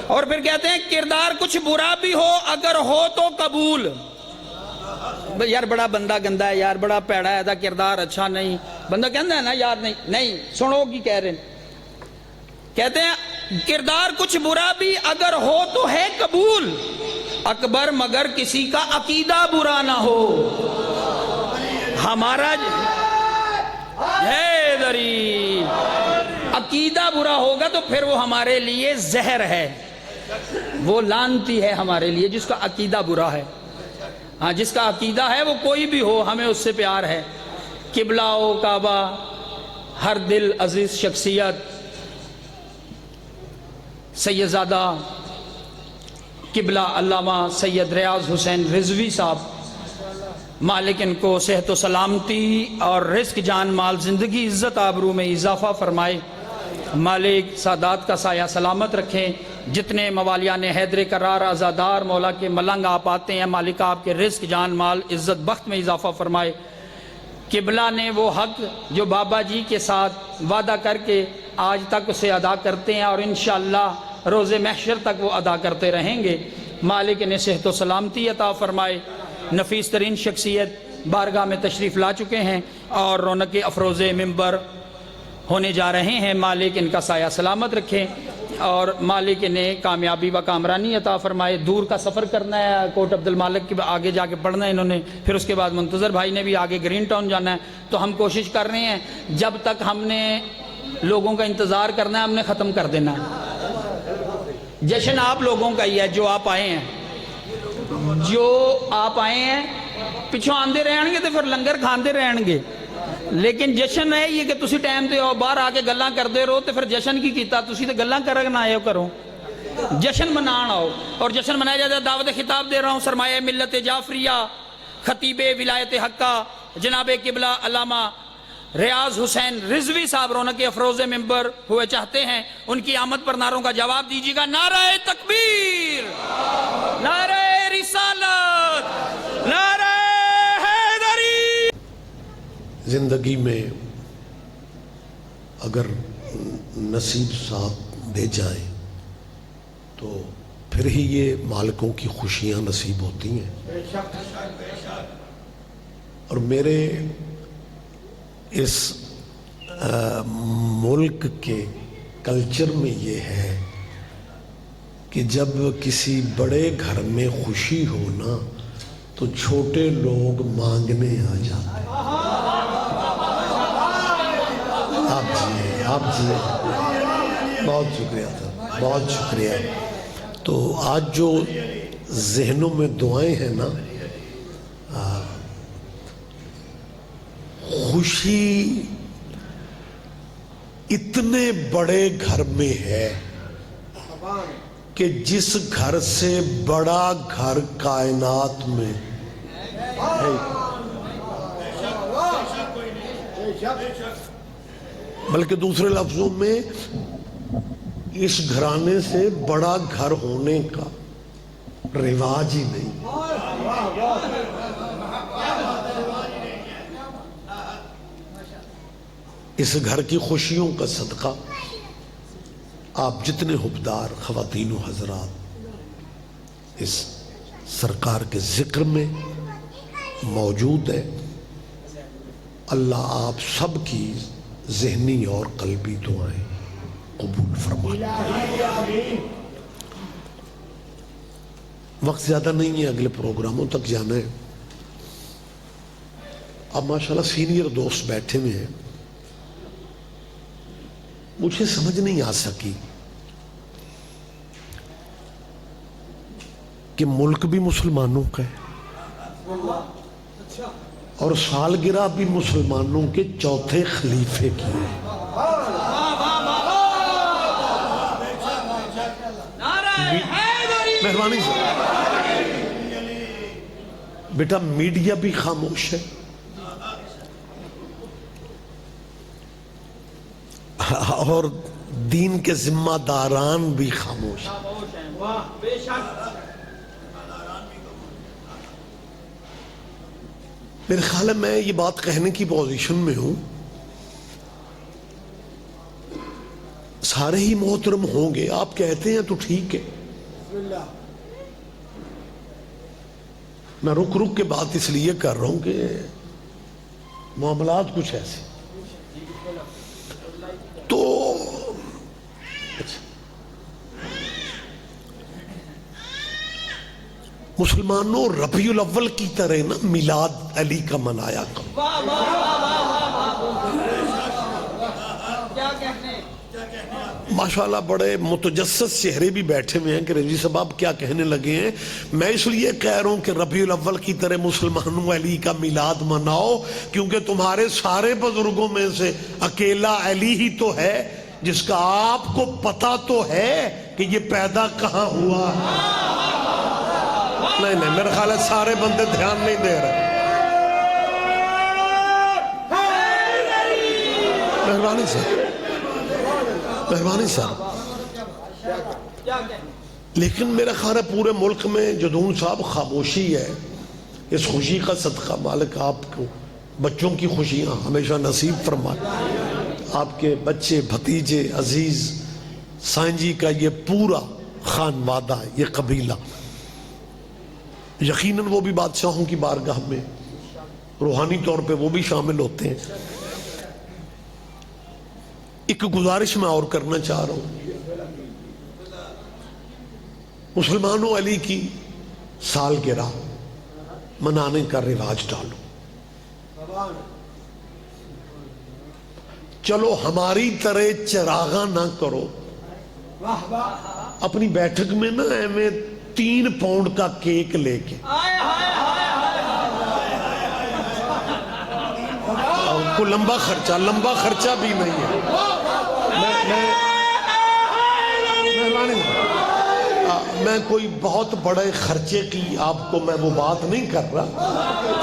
اور پھر کہتے ہیں کردار کچھ برا بھی ہو اگر ہو تو قبول. یار بڑا بندہ گندا ہے، یار بڑا پیڑا ہے، دا کردار اچھا نہیں، بندہ کہتا ہے نا یار نہیں سنو کی کہہ رہے ہیں. کہتے ہیں کردار کچھ برا بھی اگر ہو تو ہے قبول، اکبر مگر کسی کا عقیدہ برا نہ ہو. ہمارا حیدری عقیدہ برا ہوگا تو پھر وہ ہمارے لیے زہر ہے، وہ لعنتی ہے ہمارے لیے جس کا عقیدہ برا ہے. ہاں جس کا عقیدہ ہے وہ کوئی بھی ہو ہمیں اس سے پیار ہے. قبلہ و کعبہ، ہر دل عزیز شخصیت سیدزادہ قبلہ علامہ سید ریاض حسین رضوی صاحب، مالک ان کو صحت و سلامتی اور رزق جان مال زندگی عزت آبرو میں اضافہ فرمائے. مالک سادات کا سایہ سلامت رکھیں. جتنے موالیان حیدر قرار آزادار مولا کے ملنگ آپ آتے ہیں، مالک آپ کے رزق جان مال عزت بخت میں اضافہ فرمائے. قبلہ نے وہ حق جو بابا جی کے ساتھ وعدہ کر کے آج تک اسے ادا کرتے ہیں اور انشاءاللہ روز محشر تک وہ ادا کرتے رہیں گے. مالک نے صحت و سلامتی عطا فرمائے. نفیس ترین شخصیت بارگاہ میں تشریف لا چکے ہیں اور رونق افروز ممبر ہونے جا رہے ہیں. مالک ان کا سایہ سلامت رکھیں اور مالک نے کامیابی و کامرانی عطا فرمائے. دور کا سفر کرنا ہے، کوٹ عبد المالک کے آگے جا کے پڑھنا ہے انہوں نے، پھر اس کے بعد منتظر بھائی نے بھی آگے گرین ٹاؤن جانا ہے. تو ہم کوشش کر رہے ہیں جب تک ہم نے لوگوں کا انتظار کرنا ہے ہم نے ختم کر دینا ہے. جشن آپ لوگوں کا ہی ہے جو آپ آئے ہیں، پچھوں آندے رہن گے تو پھر لنگر کھاندے رہن گے. لیکن جشن ہے یہ کہ تسی ٹائم تے باہر آ کے گلاں کردے رہو تو پھر جشن کی کیتا، تسی تو گلاں کرنا آئے ہو کرو، جشن منان آؤ. اور جشن منایا جاتا ہے. دعوت خطاب دے رہا ہوں سرمایہ ملت جعفریہ خطیب ولایت حقہ جناب قبلہ علامہ ریاض حسین رضوی صاحب رونق افروز ممبر ہوئے چاہتے ہیں. ان کی آمد پر نعروں کا جواب دیجیے گا. نعرہ تکبیر، نعرہ رسالت، نعرہ حیدری. زندگی میں اگر نصیب صاحب دے جائیں تو پھر ہی یہ مالکوں کی خوشیاں نصیب ہوتی ہیں. اور میرے اس ملک کے کلچر میں یہ ہے کہ جب کسی بڑے گھر میں خوشی ہو نا تو چھوٹے لوگ مانگنے آ جاتے ہیں. آپ جی بہت شکریہ سر، بہت شکریہ. تو آج جو ذہنوں میں دعائیں ہیں نا، خوشی اتنے بڑے گھر میں ہے کہ جس گھر سے بڑا گھر کائنات میں ہے، بلکہ دوسرے لفظوں میں اس گھرانے سے بڑا گھر ہونے کا رواج ہی نہیں. اس گھر کی خوشیوں کا صدقہ آپ جتنے حبدار خواتین و حضرات اس سرکار کے ذکر میں موجود ہے، اللہ آپ سب کی ذہنی اور قلبی دعائیں قبول فرمائے. وقت زیادہ نہیں ہے، اگلے پروگراموں تک جانا ہے. اب ماشاءاللہ سینئر دوست بیٹھے ہوئے ہیں. مجھے سمجھ نہیں آ سکی کہ ملک بھی مسلمانوں کا ہے اور سالگرہ بھی مسلمانوں کے چوتھے خلیفے کی ہے. مہربانی سے بیٹا میڈیا بھی خاموش ہے اور دین کے ذمہ داران بھی خاموش ہیں. میرے خیال ہے میں یہ بات کہنے کی پوزیشن میں ہوں. سارے ہی محترم ہوں گے، آپ کہتے ہیں تو ٹھیک ہے. میں رک رک کے بات اس لیے کر رہا ہوں کہ معاملات کچھ ایسے. تو مسلمانوں ربیع الاول کی طرح نا میلاد علی کا منایا کرو. ماشاءاللہ بڑے متجسس چہرے بھی بیٹھے ہوئے ہیں کہ رضوی صاحب آپ کیا کہنے لگے ہیں. میں اس لیے کہہ رہا ہوں کہ ربیع الاول کی طرح مسلمانوں علی کا میلاد مناؤ، کیونکہ تمہارے سارے بزرگوں میں سے اکیلا علی ہی تو ہے جس کا آپ کو پتا تو ہے کہ یہ پیدا کہاں ہوا. نہیں میرا خیال ہے سارے بندے دھیان نہیں دے رہے. مہربانی صاحب. لیکن میرا خیال ہے پورے ملک میں جدون صاحب خاموشی ہے. اس خوشی کا صدقہ مالک آپ کو بچوں کی خوشیاں ہمیشہ نصیب فرمائے. آپ کے بچے بھتیجے عزیز سائن جی کا یہ پورا خانوادہ، یہ قبیلہ، یقیناً وہ بھی بادشاہوں کی بارگاہ میں روحانی طور پہ وہ بھی شامل ہوتے ہیں. ایک گزارش میں اور کرنا چاہ رہا ہوں، مسلمانوں علی کی سالگرہ منانے کا رواج ڈالو. چلو ہماری طرح چراغاں نہ کرو، اپنی بیٹھک میں نا میں 3 پاؤنڈ کا کیک لے کے کو لمبا خرچہ بھی نہیں ہے. میں کوئی بہت بڑے خرچے کی آپ کو میں وہ بات نہیں کر رہا.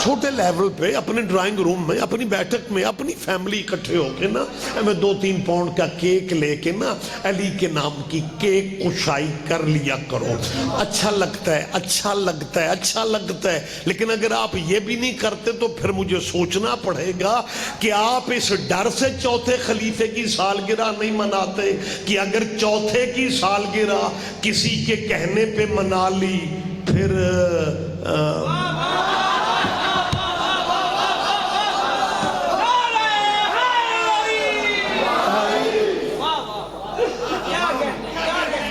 چھوٹے لیول پہ اپنے ڈرائنگ روم میں اپنی بیٹھک میں اپنی فیملی اکٹھے ہو کے نا میں 2-3 پاؤنڈ کا کیک لے کے نا علی کے نام کی کیک کشائی کر لیا کرو. اچھا لگتا ہے. لیکن اگر آپ یہ بھی نہیں کرتے تو پھر مجھے سوچنا پڑے گا کہ آپ اس ڈر سے چوتھے خلیفے کی سالگرہ نہیں مناتے کہ اگر چوتھے کی سالگرہ کسی کے کہنے پہ منا لی پھر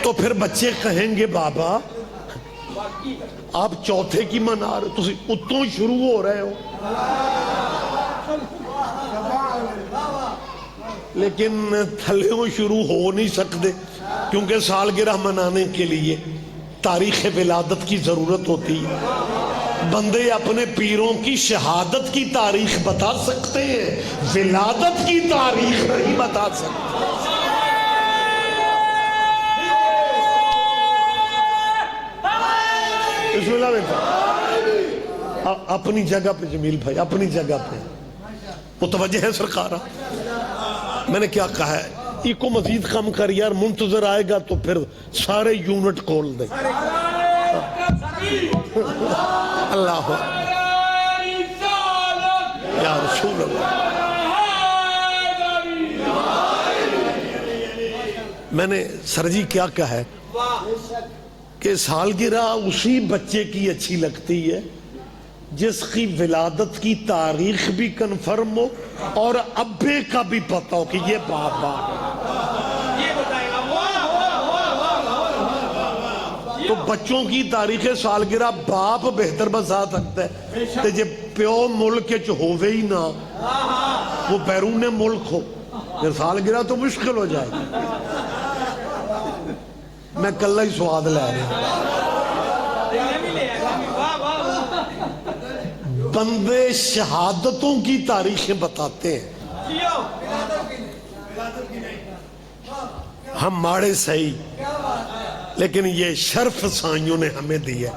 تو پھر بچے کہیں گے بابا آپ چوتھے کی منا رہے تسی اتوں شروع ہو رہے ہو. لیکن تھلیوں شروع ہو نہیں سکتے کیونکہ سالگرہ منانے کے لیے تاریخ ولادت کی ضرورت ہوتی ہے. بندے اپنے پیروں کی شہادت کی تاریخ بتا سکتے ہیں، ولادت کی تاریخ نہیں بتا سکتے. بسم اللہ بیٹا اپنی جگہ پہ جمیل بھائی اپنی جگہ پہ متوجہ ہے سرکارہ. میں نے کیا کہا ہے یہ کو مزید کم کر یار، منتظر آئے گا تو پھر سارے یونٹ کھول دیں. اللہ یا رسول اللہ. میں نے سر جی کیا کہا ہے کہ سالگرہ اسی بچے کی اچھی لگتی ہے جس کی ولادت کی تاریخ بھی کنفرم ہو اور ابے کا بھی پتا ہو کہ یہ بابا. تو بچوں کی تاریخ سالگرہ باپ بہتر بتا سکتا ہے کہ جب پیو ملک ہووے ہی نہ وہ بیرون ملک ہو پھر سالگرہ تو مشکل ہو جائے گی. میں کلہ ہی سواد لے رہا بندے شہادتوں کی تاریخیں بتاتے ہیں، ہم ماڑے صحیح، لیکن یہ شرف سائیوں نے ہمیں دیا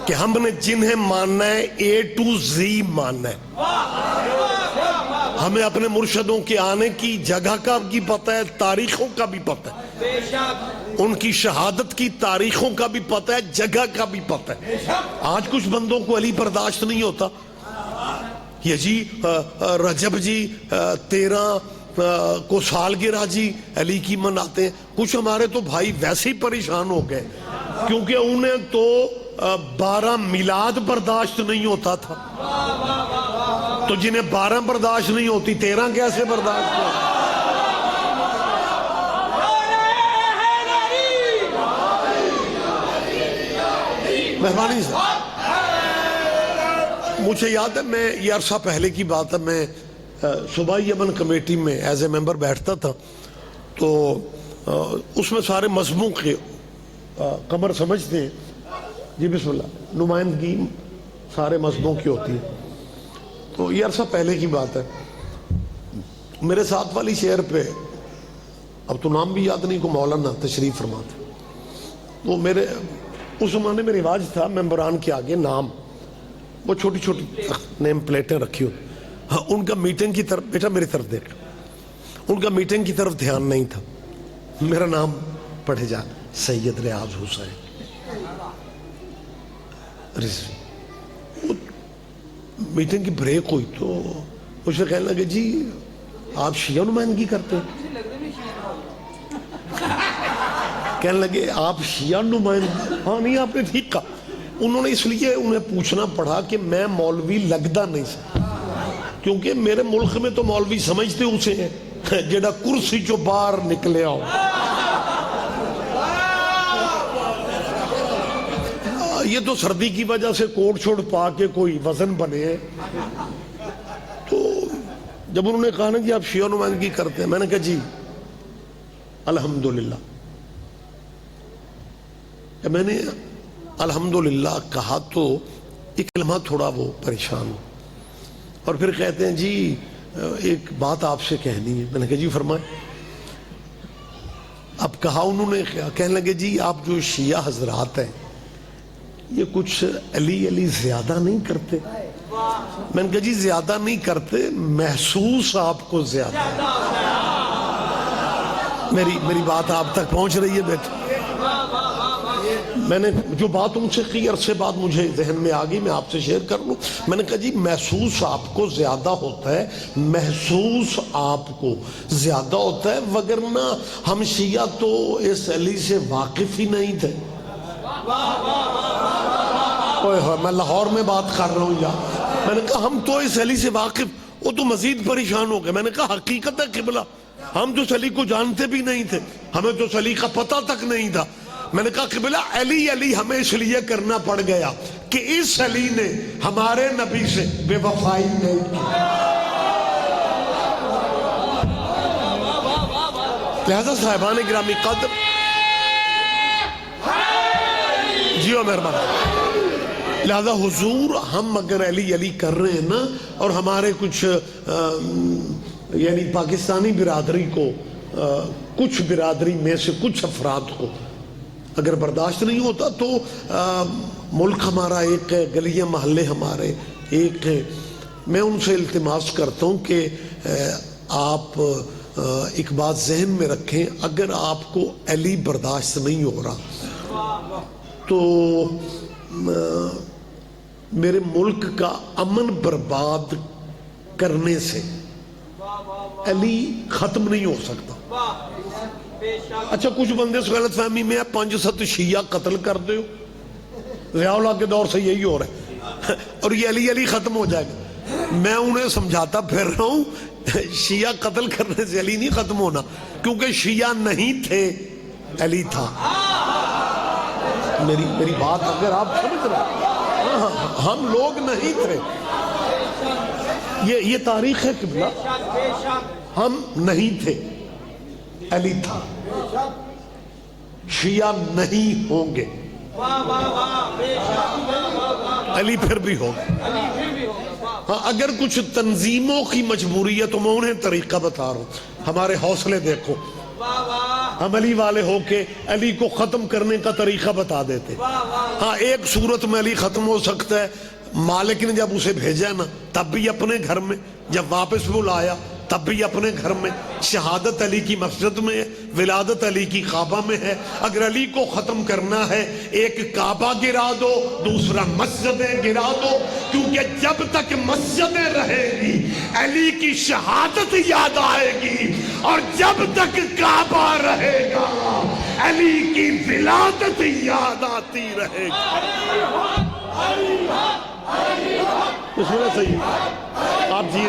کہ ہم نے جنہیں ماننا ہے A to Z ماننا ہے. ہمیں اپنے مرشدوں کے آنے کی جگہ کا بھی پتہ ہے، تاریخوں کا بھی پتہ ہے، ان کی شہادت کی تاریخوں کا بھی پتہ ہے، جگہ کا بھی پتہ ہے. آج کچھ بندوں کو علی برداشت نہیں ہوتا. یہ جی رجب جی 13 کو سالگرہ جی علی کی مناتے ہیں. کچھ ہمارے تو بھائی ویسے ہی پریشان ہو گئے کیونکہ انہیں تو 12 میلاد برداشت نہیں ہوتا تھا. تو جنہیں 12 برداشت نہیں ہوتی 13 کیسے برداشت ہوتی؟ مہربانی سے مجھے یاد ہے، میں یہ عرصہ پہلے کی بات ہے، میں صوبائی یمن کمیٹی میں ایز اے ممبر بیٹھتا تھا. تو اس میں سارے مذہبوں کے قمر سمجھتے ہیں جی بسم اللہ، نمائندگی سارے مذہبوں کی ہوتی ہے. تو یہ عرصہ پہلے کی بات ہے، میرے ساتھ والی شہر پہ اب تو نام بھی یاد نہیں کو مولانا تشریف فرما تھے. تو میرے اس زمانے میں رواج تھا ممبران کے آگے نام، وہ چھوٹی چھوٹی نیم پلیٹیں رکھی ہوئی. ہاں ان کا میٹنگ کی طرف، بیٹا میری طرف دیکھ، ان کا میٹنگ کی طرف دھیان نہیں تھا. میرا نام پڑھے جا سید ریاض حسین رضوی. میٹنگ کی بریک ہوئی تو اسے کہنے لگے جی آپ شیعہ نمائندگی کرتے ہیں؟ کہنے لگے آپ شیعہ نمائندگی؟ ہاں نہیں آپ نے ٹھیک کہا. انہوں نے اس لیے انہیں پوچھنا پڑا کہ میں مولوی لگتا نہیں سا، کیونکہ میرے ملک میں تو مولوی سمجھتے اسے ہیں جیڑا کرسی جو باہر نکلے آؤ. یہ تو سردی کی وجہ سے کوٹ چھوڑ پا کے کوئی وزن بنے ہیں. تو جب انہوں نے کہا نا کہ آپ شیعہ نمائندگی کرتے ہیں، میں نے کہا جی الحمدللہ. میں نے الحمدللہ کہا تو ایک کلمہ تھوڑا وہ پریشان ہو، اور پھر کہتے ہیں جی ایک بات آپ سے کہنی ہے. میں نے کہا جی فرمائیں. اب کہا انہوں نے، کہنے لگے جی آپ جو شیعہ حضرات ہیں یہ کچھ علی زیادہ نہیں کرتے؟ میں نے کہا جی زیادہ نہیں کرتے، محسوس آپ کو زیادہ. میری بات آپ تک پہنچ رہی ہے بیٹا؟ میں نے جو بات ان سے کی عرصے بعد مجھے ذہن میں آ گئی، میں آپ سے شیئر کر لوں. میں نے کہا جی محسوس آپ کو زیادہ ہوتا ہے، محسوس آپ کو زیادہ ہوتا ہے، وگرنہ ہم شیعہ تو اس علی سے واقف ہی نہیں تھے. میں لاہور میں بات کر رہا ہوں یار. میں نے کہا ہم تو اس علی سے واقف، وہ تو مزید پریشان ہو گئے. میں نے کہا حقیقت ہے قبلہ، ہم تو اس علی کو جانتے بھی نہیں تھے، ہمیں تو اس علی کا پتہ تک نہیں تھا. میں نے کہا قبلہ علی ہمیں اس لیے کرنا پڑ گیا کہ اس علی نے ہمارے نبی سے بے وفائی نہیں کی. لہذا صاحبان گرامی قدر، جیو مہربان، لہذا حضور ہم اگر علی کر رہے ہیں نا، اور ہمارے کچھ یعنی پاکستانی برادری کو، کچھ برادری میں سے کچھ افراد کو اگر برداشت نہیں ہوتا تو ملک ہمارا ایک ہے، گلیاں محلے ہمارے ایک ہیں. میں ان سے التماس کرتا ہوں کہ آپ ایک بات ذہن میں رکھیں، اگر آپ کو علی برداشت نہیں ہو رہا تو میرے ملک کا امن برباد کرنے سے علی ختم نہیں ہو سکتا. اچھا کچھ بندے سے غلط فہمی میں 5-7 شیعہ قتل کر دے، ضیاء اللہ کے دور سے یہی ہو رہا ہے، اور یہ علی ختم ہو جائے گا. میں انہیں سمجھاتا پھر رہا ہوں شیعہ قتل کرنے سے علی نہیں ختم ہونا، کیونکہ شیعہ نہیں تھے، علی تھا. میری بات اگر آپ سمجھ رہے، ہم لوگ نہیں تھے، یہ تاریخ ہے قبلہ، ہم نہیں تھے، علی تھا. شیعہ نہیں ہوں گے، علی پھر بھی ہوگا. ہاں اگر کچھ تنظیموں کی مجبوری ہے تو میں انہیں طریقہ بتا رہا ہوں. ہمارے حوصلے دیکھو، ہم علی والے ہو کے علی کو ختم کرنے کا طریقہ بتا دیتے. ہاں ایک صورت میں علی ختم ہو سکتا ہے، مالک نے جب اسے بھیجا نا تب بھی اپنے گھر میں، جب واپس بلایا تب بھی اپنے گھر میں. شہادت علی کی مسجد میں ہے, ولادت علی کی کعبہ میں ہے. اگر علی کو ختم کرنا ہے ایک کعبہ گرا دو, دوسرا مسجدیں گرا دو, کیونکہ جب تک مسجدیں رہے گی علی کی شہادت یاد آئے گی, اور جب تک کعبہ رہے گا علی کی ولادت یاد آتی رہے گی. اس میں صحیح آپ جی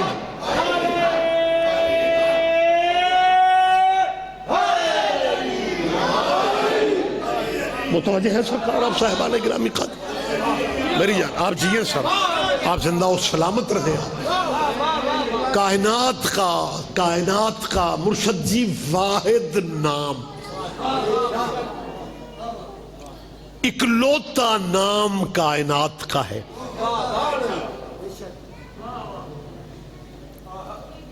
متوجہ ہے سرکار آپ صاحبان گرامی قدر میری جان آپ جیئے سر, آپ زندہ و سلامت رہے. کائنات کا مرشد جی واحد نام, اکلوتا نام کائنات کا ہے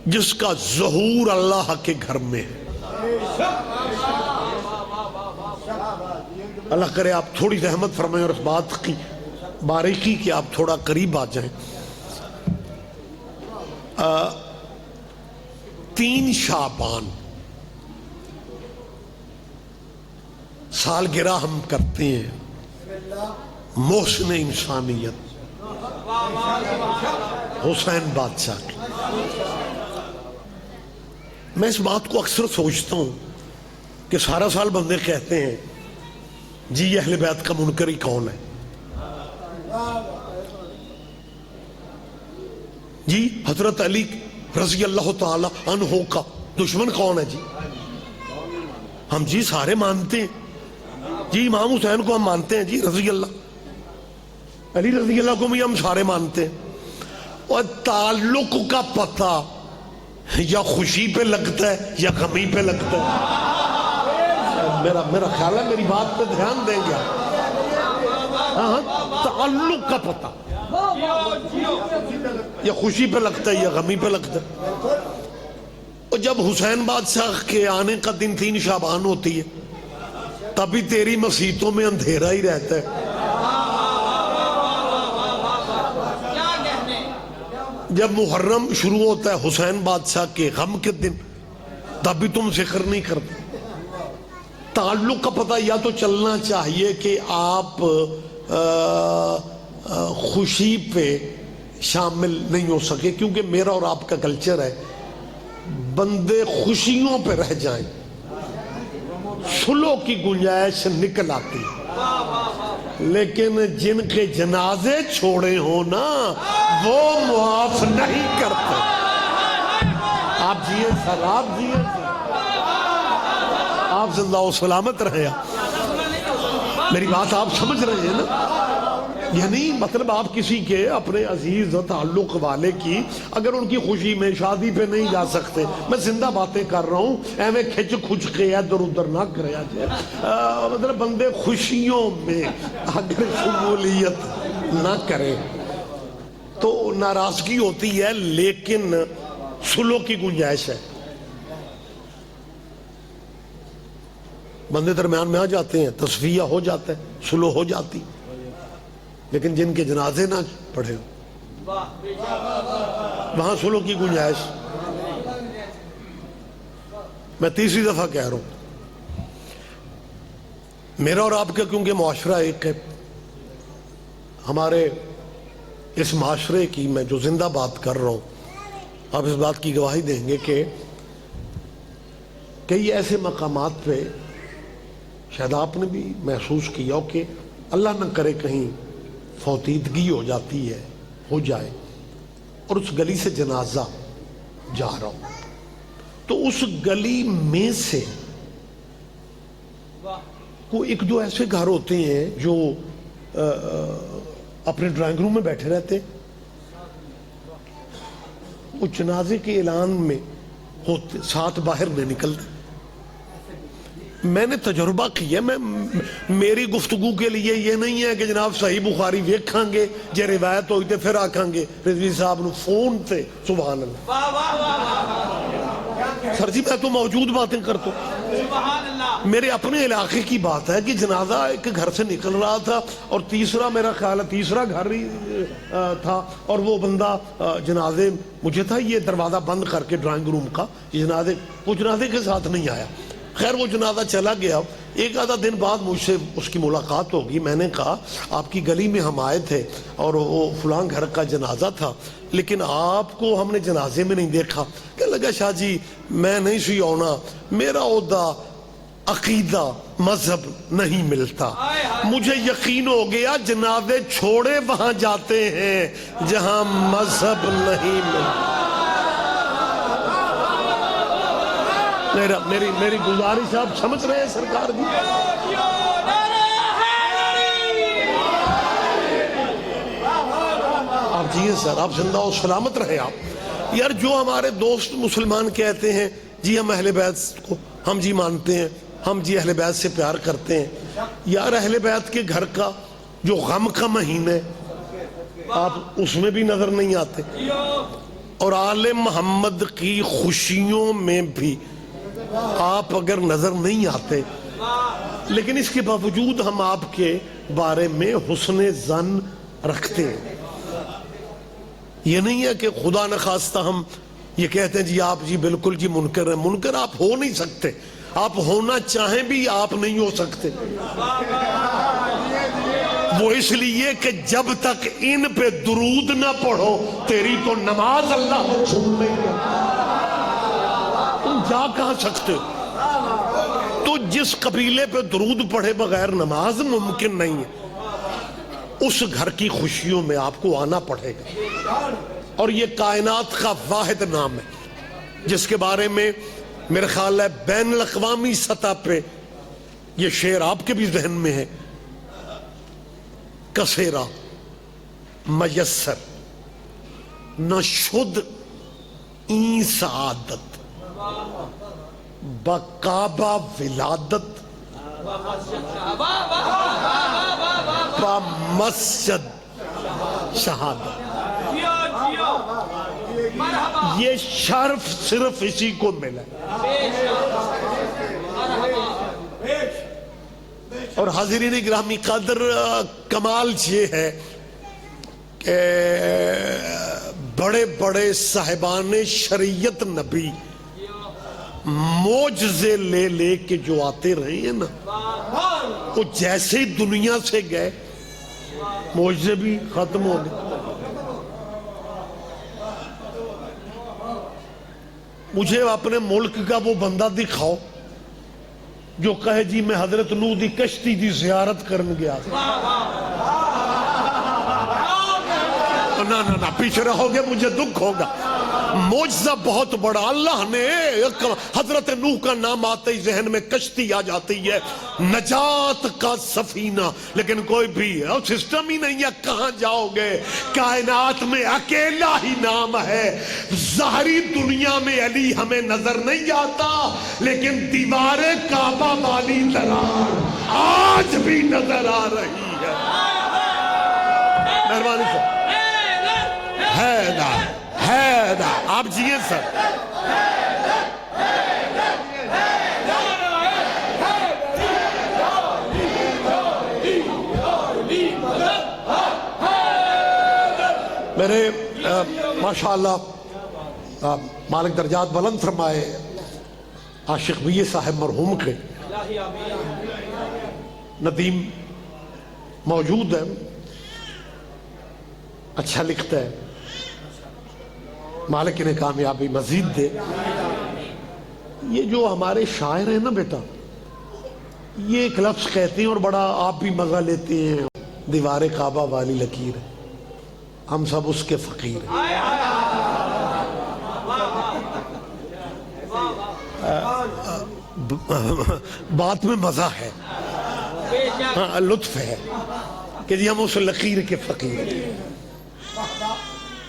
جس کا ظہور اللہ کے گھر میں ہے. اللہ کرے آپ تھوڑی رحمت فرمائیں اور اس بات کی باریکی کہ آپ تھوڑا قریب آ جائیں. 3 شعبان سالگرہ ہم کرتے ہیں محسن انسانیت حسین بادشاہ کی. میں اس بات کو اکثر سوچتا ہوں کہ سارا سال بندے کہتے ہیں جی اہل بیت کا منکری کون ہے, جی حضرت علی رضی اللہ تعالی عنہ کا دشمن کون ہے, جی ہم جی سارے مانتے ہیں, جی امام حسین کو ہم مانتے ہیں, جی رضی اللہ علی رضی اللہ کو بھی ہم سارے مانتے ہیں. اور تعلق کا پتہ یا خوشی پہ لگتا ہے یا غمی پہ لگتا ہے. میرا خیال ہے میری بات پہ دھیان دیں گے. ہاں تعلق کا پتہ یا خوشی پہ لگتا ہے یا غمی پہ لگتا ہے. اور جب حسین بادشاہ کے آنے کا دن 3 شعبان ہوتی ہے تبھی تیری مسیتوں میں اندھیرا ہی رہتا ہے. جب محرم شروع ہوتا ہے حسین بادشاہ کے غم کے دن تب بھی تم ذکر نہیں کرتے. تعلق کا پتہ یا تو چلنا چاہیے کہ آپ خوشی پہ شامل نہیں ہو سکے, کیونکہ میرا اور آپ کا کلچر ہے بندے خوشیوں پہ رہ جائیں سلو کی گنجائش نکل آتی, لیکن جن کے جنازے چھوڑے ہو نا وہ معاف نہیں کرتے. آپ جیئے سر, آپ جیئے سر, آپ زندہ و سلامت رہے. میری بات آپ سمجھ رہے ہیں نا, یعنی مطلب آپ کسی کے اپنے عزیز تعلق والے کی اگر ان کی خوشی میں شادی پہ نہیں جا سکتے, میں زندہ باتیں کر رہا ہوں, ایویں کھچ کھچ کے ادھر ادھر نہ کرے جائے. مطلب بندے خوشیوں میں اگر شمولیت نہ کرے تو ناراضگی ہوتی ہے, لیکن سلو کی گنجائش ہے. بندے درمیان میں آ جاتے ہیں, تصفیہ ہو جاتا ہے, سلو ہو جاتی, لیکن جن کے جنازے نہ پڑھے وہاں سلو کی گنجائش. میں تیسری دفعہ کہہ رہا ہوں, میرا اور آپ کا کیونکہ معاشرہ ایک ہے, ہمارے اس معاشرے کی میں جو زندہ بات کر رہا ہوں آپ اس بات کی گواہی دیں گے کہ کئی ایسے مقامات پہ شاید آپ نے بھی محسوس کیا ہو کہ اللہ نہ کرے کہیں فوتیدگی ہو جاتی ہے, ہو جائے, اور اس گلی سے جنازہ جا رہا ہوں تو اس گلی میں سے کوئی 1-2 ایسے گھر ہوتے ہیں جو اپنے ڈرائنگ روم میں بیٹھے رہتے, وہ جنازے کے اعلان میں ہوتے ساتھ باہر نہیں نکلتے. میں نے تجربہ کیا, میری گفتگو کے لیے یہ نہیں ہے کہ جناب صحیح بخاری ویکھاں گے جے روایت ہوئی تے پھر آکھاں گے رضوی صاحب نو فون تے سبحان اللہ. سر جی میں تو موجود باتیں کرتا ہوں. میرے اپنے علاقے کی بات ہے کہ جنازہ ایک گھر سے نکل رہا تھا اور تیسرا میرا خیال ہے تیسرا گھر ہی تھا اور وہ بندہ جنازے مجھے تھا یہ دروازہ بند کر کے ڈرائنگ روم کا وہ جنازے کے ساتھ نہیں آیا. خیر وہ جنازہ چلا گیا. ایک آدھا دن بعد مجھ سے اس کی ملاقات ہوگی. میں نے کہا آپ کی گلی میں ہم آئے تھے اور وہ فلاں گھر کا جنازہ تھا لیکن آپ کو ہم نے جنازے میں نہیں دیکھا. کہنے لگا شاہ جی میں نہیں سی آنا, میرا عہدہ عقیدہ مذہب نہیں ملتا. مجھے یقین ہو گیا جنازے چھوڑے وہاں جاتے ہیں جہاں مذہب نہیں ملتا. میری گزارش آپ سمجھ رہے ہیں سرکار جی؟ آپ جیئے سر, آپ زندہ و سلامت رہے. آپ یار جو ہمارے دوست مسلمان کہتے ہیں جی ہم اہل بیت کو ہم جی مانتے ہیں, ہم جی اہل بیت سے پیار کرتے ہیں. یار اہل بیت کے گھر کا جو غم کا مہینے آپ اس میں بھی نظر نہیں آتے اور آل محمد کی خوشیوں میں بھی آپ اگر نظر نہیں آتے, لیکن اس کے باوجود ہم آپ کے بارے میں حسن ظن رکھتے ہیں. یہ نہیں ہے کہ خدا نخواستہ ہم یہ کہتے ہیں جی آپ جی بالکل جی منکر ہیں. منکر آپ ہو نہیں سکتے, آپ ہونا چاہیں بھی آپ نہیں ہو سکتے. وہ اس لیے کہ جب تک ان پہ درود نہ پڑھو تیری تو نماز اللہ چھوڑ نہیں کرتا. تم جا کہاں سکتے ہو؟ تو جس قبیلے پہ درود پڑھے بغیر نماز ممکن نہیں ہے, اس گھر کی خوشیوں میں آپ کو آنا پڑے گا. اور یہ کائنات کا واحد نام ہے جس کے بارے میں میرے خیال ہے بین الاقوامی سطح پہ یہ شعر آپ کے بھی ذہن میں ہے. کسیرا میسر نہ شد این سعادت بکعبہ ولادت مسجد شہادت. یہ شرف صرف اسی کو ملا. اور حاضرین گرامی قدر کمال یہ ہے کہ بڑے بڑے صاحبان شریعت نبی معجزے لے لے کے جو آتے رہے ہیں نا, وہ جیسے ہی دنیا سے گئے معجزے بھی ختم ہو گئے. مجھے اپنے ملک کا وہ بندہ دکھاؤ جو کہے جی میں حضرت نوح دی کشتی دی زیارت کرن گیا نہ پیچھے رہو گے مجھے دکھ ہوگا. معجزہ بہت بڑا. اللہ نے حضرت نوح کا نام آتے ہی ذہن میں کشتی آ جاتی ہے, نجات کا سفینہ, لیکن کوئی بھی سسٹم ہی نہیں ہے. کہاں جاؤ گے؟ کائنات میں اکیلا ہی نام ہے. ظاہری دنیا میں علی ہمیں نظر نہیں آتا, لیکن دیوار کعبہ والی درار آج بھی نظر آ رہی ہے. مہربانی سر. حیدر حیدر آپ جیئے سر. میرے ماشاءاللہ مالک درجات بلند فرمائے عاشق بھی صاحب مرحوم کے ندیم موجود ہے, اچھا لکھتا ہے. مالک نے کامیابی مزید دے. یہ جو ہمارے شاعر ہیں نا بیٹا, یہ ایک لفظ کہتے ہیں اور بڑا آپ بھی مزہ لیتے ہیں, دیوار کعبہ والی لکیر ہے, ہم سب اس کے فقیر ہیں. بات میں مزہ ہے, لطف ہے کہ جی ہم اس لکیر کے فقیر ہیں.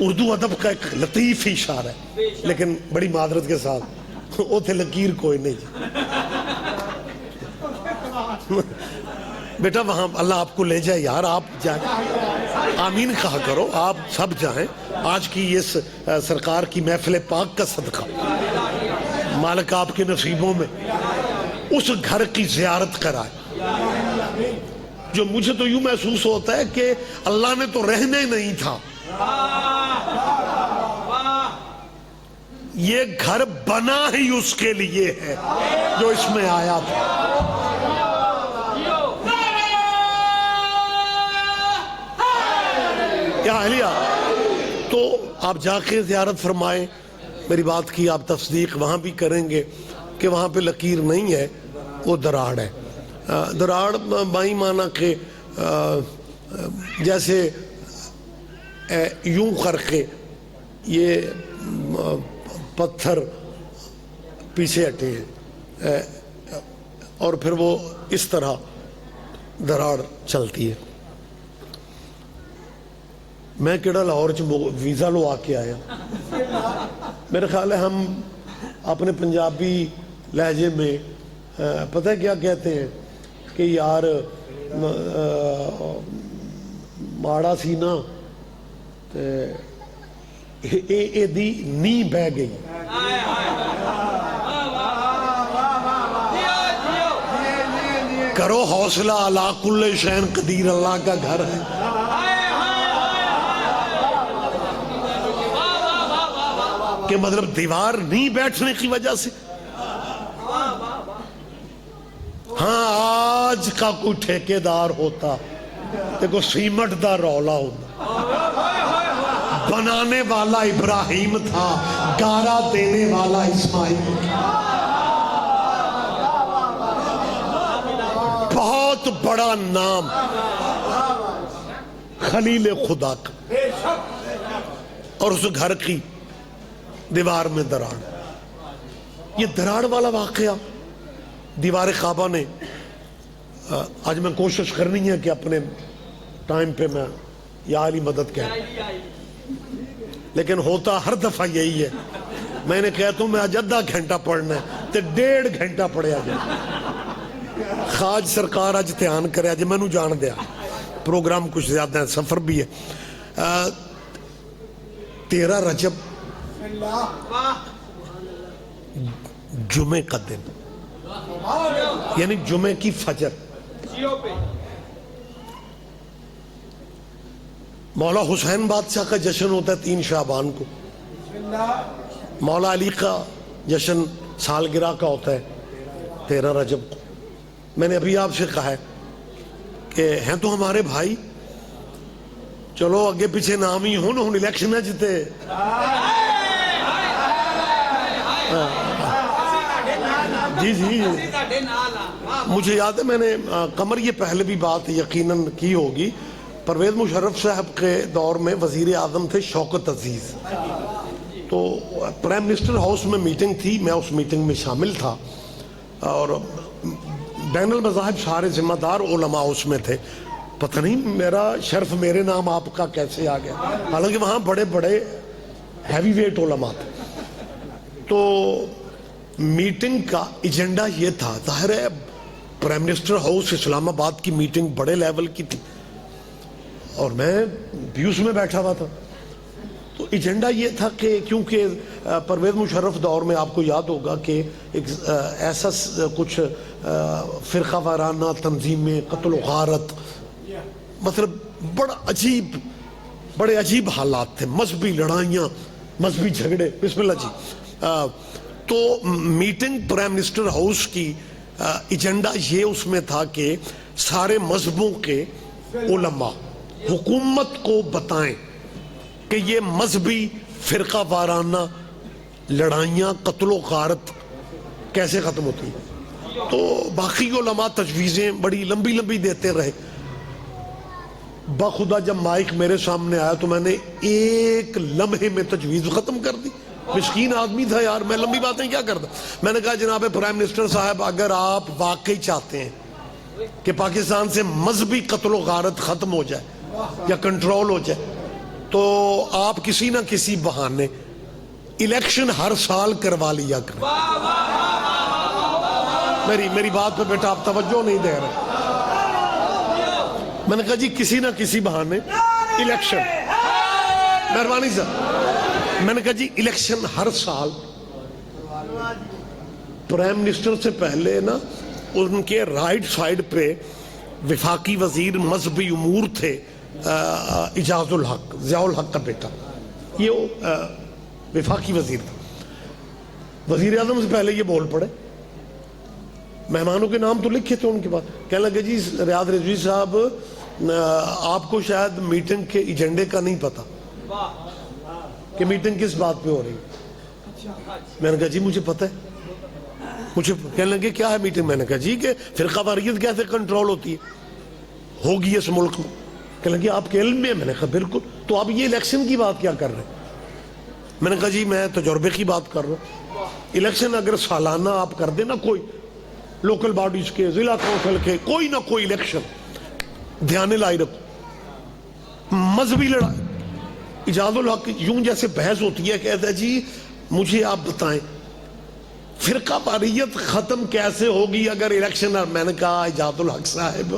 اردو ادب کا ایک لطیف اشارہ ہے, لیکن بڑی معذرت کے ساتھ وہ تھے لکیر کوئی نہیں جی. بیٹا وہاں اللہ آپ کو لے جائے یار, آپ جائیں آمین کہا کرو, آپ سب جائیں. آج کی اس سرکار کی محفل پاک کا صدقہ مالک آپ کے نصیبوں میں اس گھر کی زیارت کرائے. جو مجھے تو یوں محسوس ہوتا ہے کہ اللہ نے تو رہنا ہی نہیں تھا, یہ گھر بنا ہی اس کے لیے ہے جو اس میں آیا تھا. کیا اہلیہ, تو آپ جا کے زیارت فرمائیں. میری بات کی آپ تصدیق وہاں بھی کریں گے کہ وہاں پہ لکیر نہیں ہے, وہ دراڑ ہے. دراڑ بائیں معنی کہ جیسے یوں کر کے یہ پتھر پیچھے ہٹے ہیں اور پھر وہ اس طرح دراڑ چلتی ہے. میں کیڑا لاہور ویزا لو آ کے آیا, میرے خیال ہے ہم اپنے پنجابی لہجے میں پتہ ہے کیا کہتے ہیں کہ یار ماڑا سی نا اے دی نی بہ گئی. کرو حوصلہ, علی کل شین قدیر, اللہ کا گھر ہے. کہ مطلب دیوار نہیں بیٹھنے کی وجہ سے. ہاں آج کا کوئی ٹھیکیدار ہوتا دیکھو سیمٹ دا رولا ہوتا, بنانے والا ابراہیم تھا, گارا دینے والا اسماعیل تھا. بہت بڑا نام خلیل خدا کا, اور اس گھر کی دیوار میں دراڑ. یہ دراڑ والا واقعہ دیوار کعبہ نے, آج میں کوشش کرنی ہے کہ اپنے ٹائم پہ میں یا علی مدد کہہ, لیکن ہوتا ہر دفعہ یہی ہے. میں نے کہتا ہوں میں آج آدھا گھنٹہ پڑھنا ہے تو 1.5 گھنٹہ پڑھیا جائے. خاج سرکار آج دھیان کرے, آج میں نو جان دیا, پروگرام کچھ زیادہ ہے, سفر بھی ہے. 13 رجب جمعے کا دن, یعنی جمعے کی فجر, مولا حسین بادشاہ کا جشن ہوتا ہے 3 شعبان کو. مولا علی کا جشن سالگرہ کا ہوتا ہے 13 رجب کو. میں نے ابھی آپ سے کہا ہے کہ ہیں تو ہمارے بھائی, چلو اگے پیچھے نام ہی ہون الیکشن ہے جتے. جی جی مجھے یاد ہے, میں نے قمر یہ پہلے بھی بات یقیناً کی ہوگی, پرویز مشرف صاحب کے دور میں وزیر اعظم تھے شوکت عزیز, تو پرائم منسٹر ہاؤس میں میٹنگ تھی, میں اس میٹنگ میں شامل تھا, اور بین المذاہب سارے ذمہ دار علماء اس میں تھے. پتہ نہیں میرا شرف میرے نام آپ کا کیسے آ گیا, حالانکہ وہاں بڑے بڑے ہیوی ویٹ علماء تھے. تو میٹنگ کا ایجنڈا یہ تھا, ظاہر ہے پرائم منسٹر ہاؤس اسلام آباد کی میٹنگ بڑے لیول کی تھی اور میں بیوس میں بیٹھا ہوا تھا. تو ایجنڈا یہ تھا کہ کیونکہ پرویز مشرف دور میں آپ کو یاد ہوگا کہ ایک ایسا کچھ فرقہ وارانہ تنظیمیں, قتل و غارت, مطلب بڑے عجیب حالات تھے, مذہبی لڑائیاں, مذہبی جھگڑے. بسم اللہ جی. تو میٹنگ پرائم منسٹر ہاؤس کی ایجنڈا یہ اس میں تھا کہ سارے مذہبوں کے علماء حکومت کو بتائیں کہ یہ مذہبی فرقہ وارانہ لڑائیاں, قتل و غارت کیسے ختم ہوتی. تو باقی علماء تجویزیں بڑی لمبی لمبی دیتے رہے. بخدا جب مائک میرے سامنے آیا تو میں نے 1 لمحے میں تجویز ختم کر دی. مسکین آدمی تھا یار, میں لمبی باتیں کیا کرتا. میں نے کہا جناب پرائم منسٹر صاحب, اگر آپ واقعی چاہتے ہیں کہ پاکستان سے مذہبی قتل و غارت ختم ہو جائے یا کنٹرول ہو جائے, تو آپ کسی نہ کسی بہانے الیکشن ہر سال کروا لیا کریں. میری بات پہ بیٹا آپ توجہ نہیں دے رہے. میں نے کہا جی کسی نہ کسی بہانے الیکشن, مہربانی سر, میں نے کہا جی الیکشن ہر سال پرائم منسٹر سے پہلے نا ان کے رائٹ سائڈ پہ وفاقی وزیر مذہبی امور تھے اعجاز الحق، ضیاء الحق کا بیٹا، یہ وفاقی وزیر تھا. وزیر اعظم سے پہلے یہ بول پڑے، مہمانوں کے نام تو لکھے تھے ان کے پاس. کہنے لگے جی ریاض رضوی صاحب آپ کو شاید میٹنگ کے ایجنڈے کا نہیں پتا کہ میٹنگ کس بات پہ ہو رہی ہے. میں نے کہا جی مجھے پتا ہے. مجھے کہنے لگے کیا ہے میٹنگ؟ میں نے کہا جی کہ فرقہ واریت کیسے کنٹرول ہوتی ہے، ہوگی اس ملک میں. کہنے لگے آپ کے علم میں؟ میں نے کہا بالکل. تو آپ یہ الیکشن کی بات کیا کر رہے ہیں؟ میں نے کہا جی میں تجربے کی بات کر رہا ہوں. الیکشن اگر سالانہ آپ کر دیں نا، کوئی لوکل باڈیز کے، ضلع کونسل کے، کوئی نہ کوئی الیکشن دھیان لائی رکھو. مذہبی لڑائی، اعجاز الحق یوں جیسے بحث ہوتی ہے، کہتا ہے جی مجھے آپ بتائیں فرقہ واریت ختم کیسے ہوگی اگر الیکشن. میں نے کہا اعجاز الحق صاحب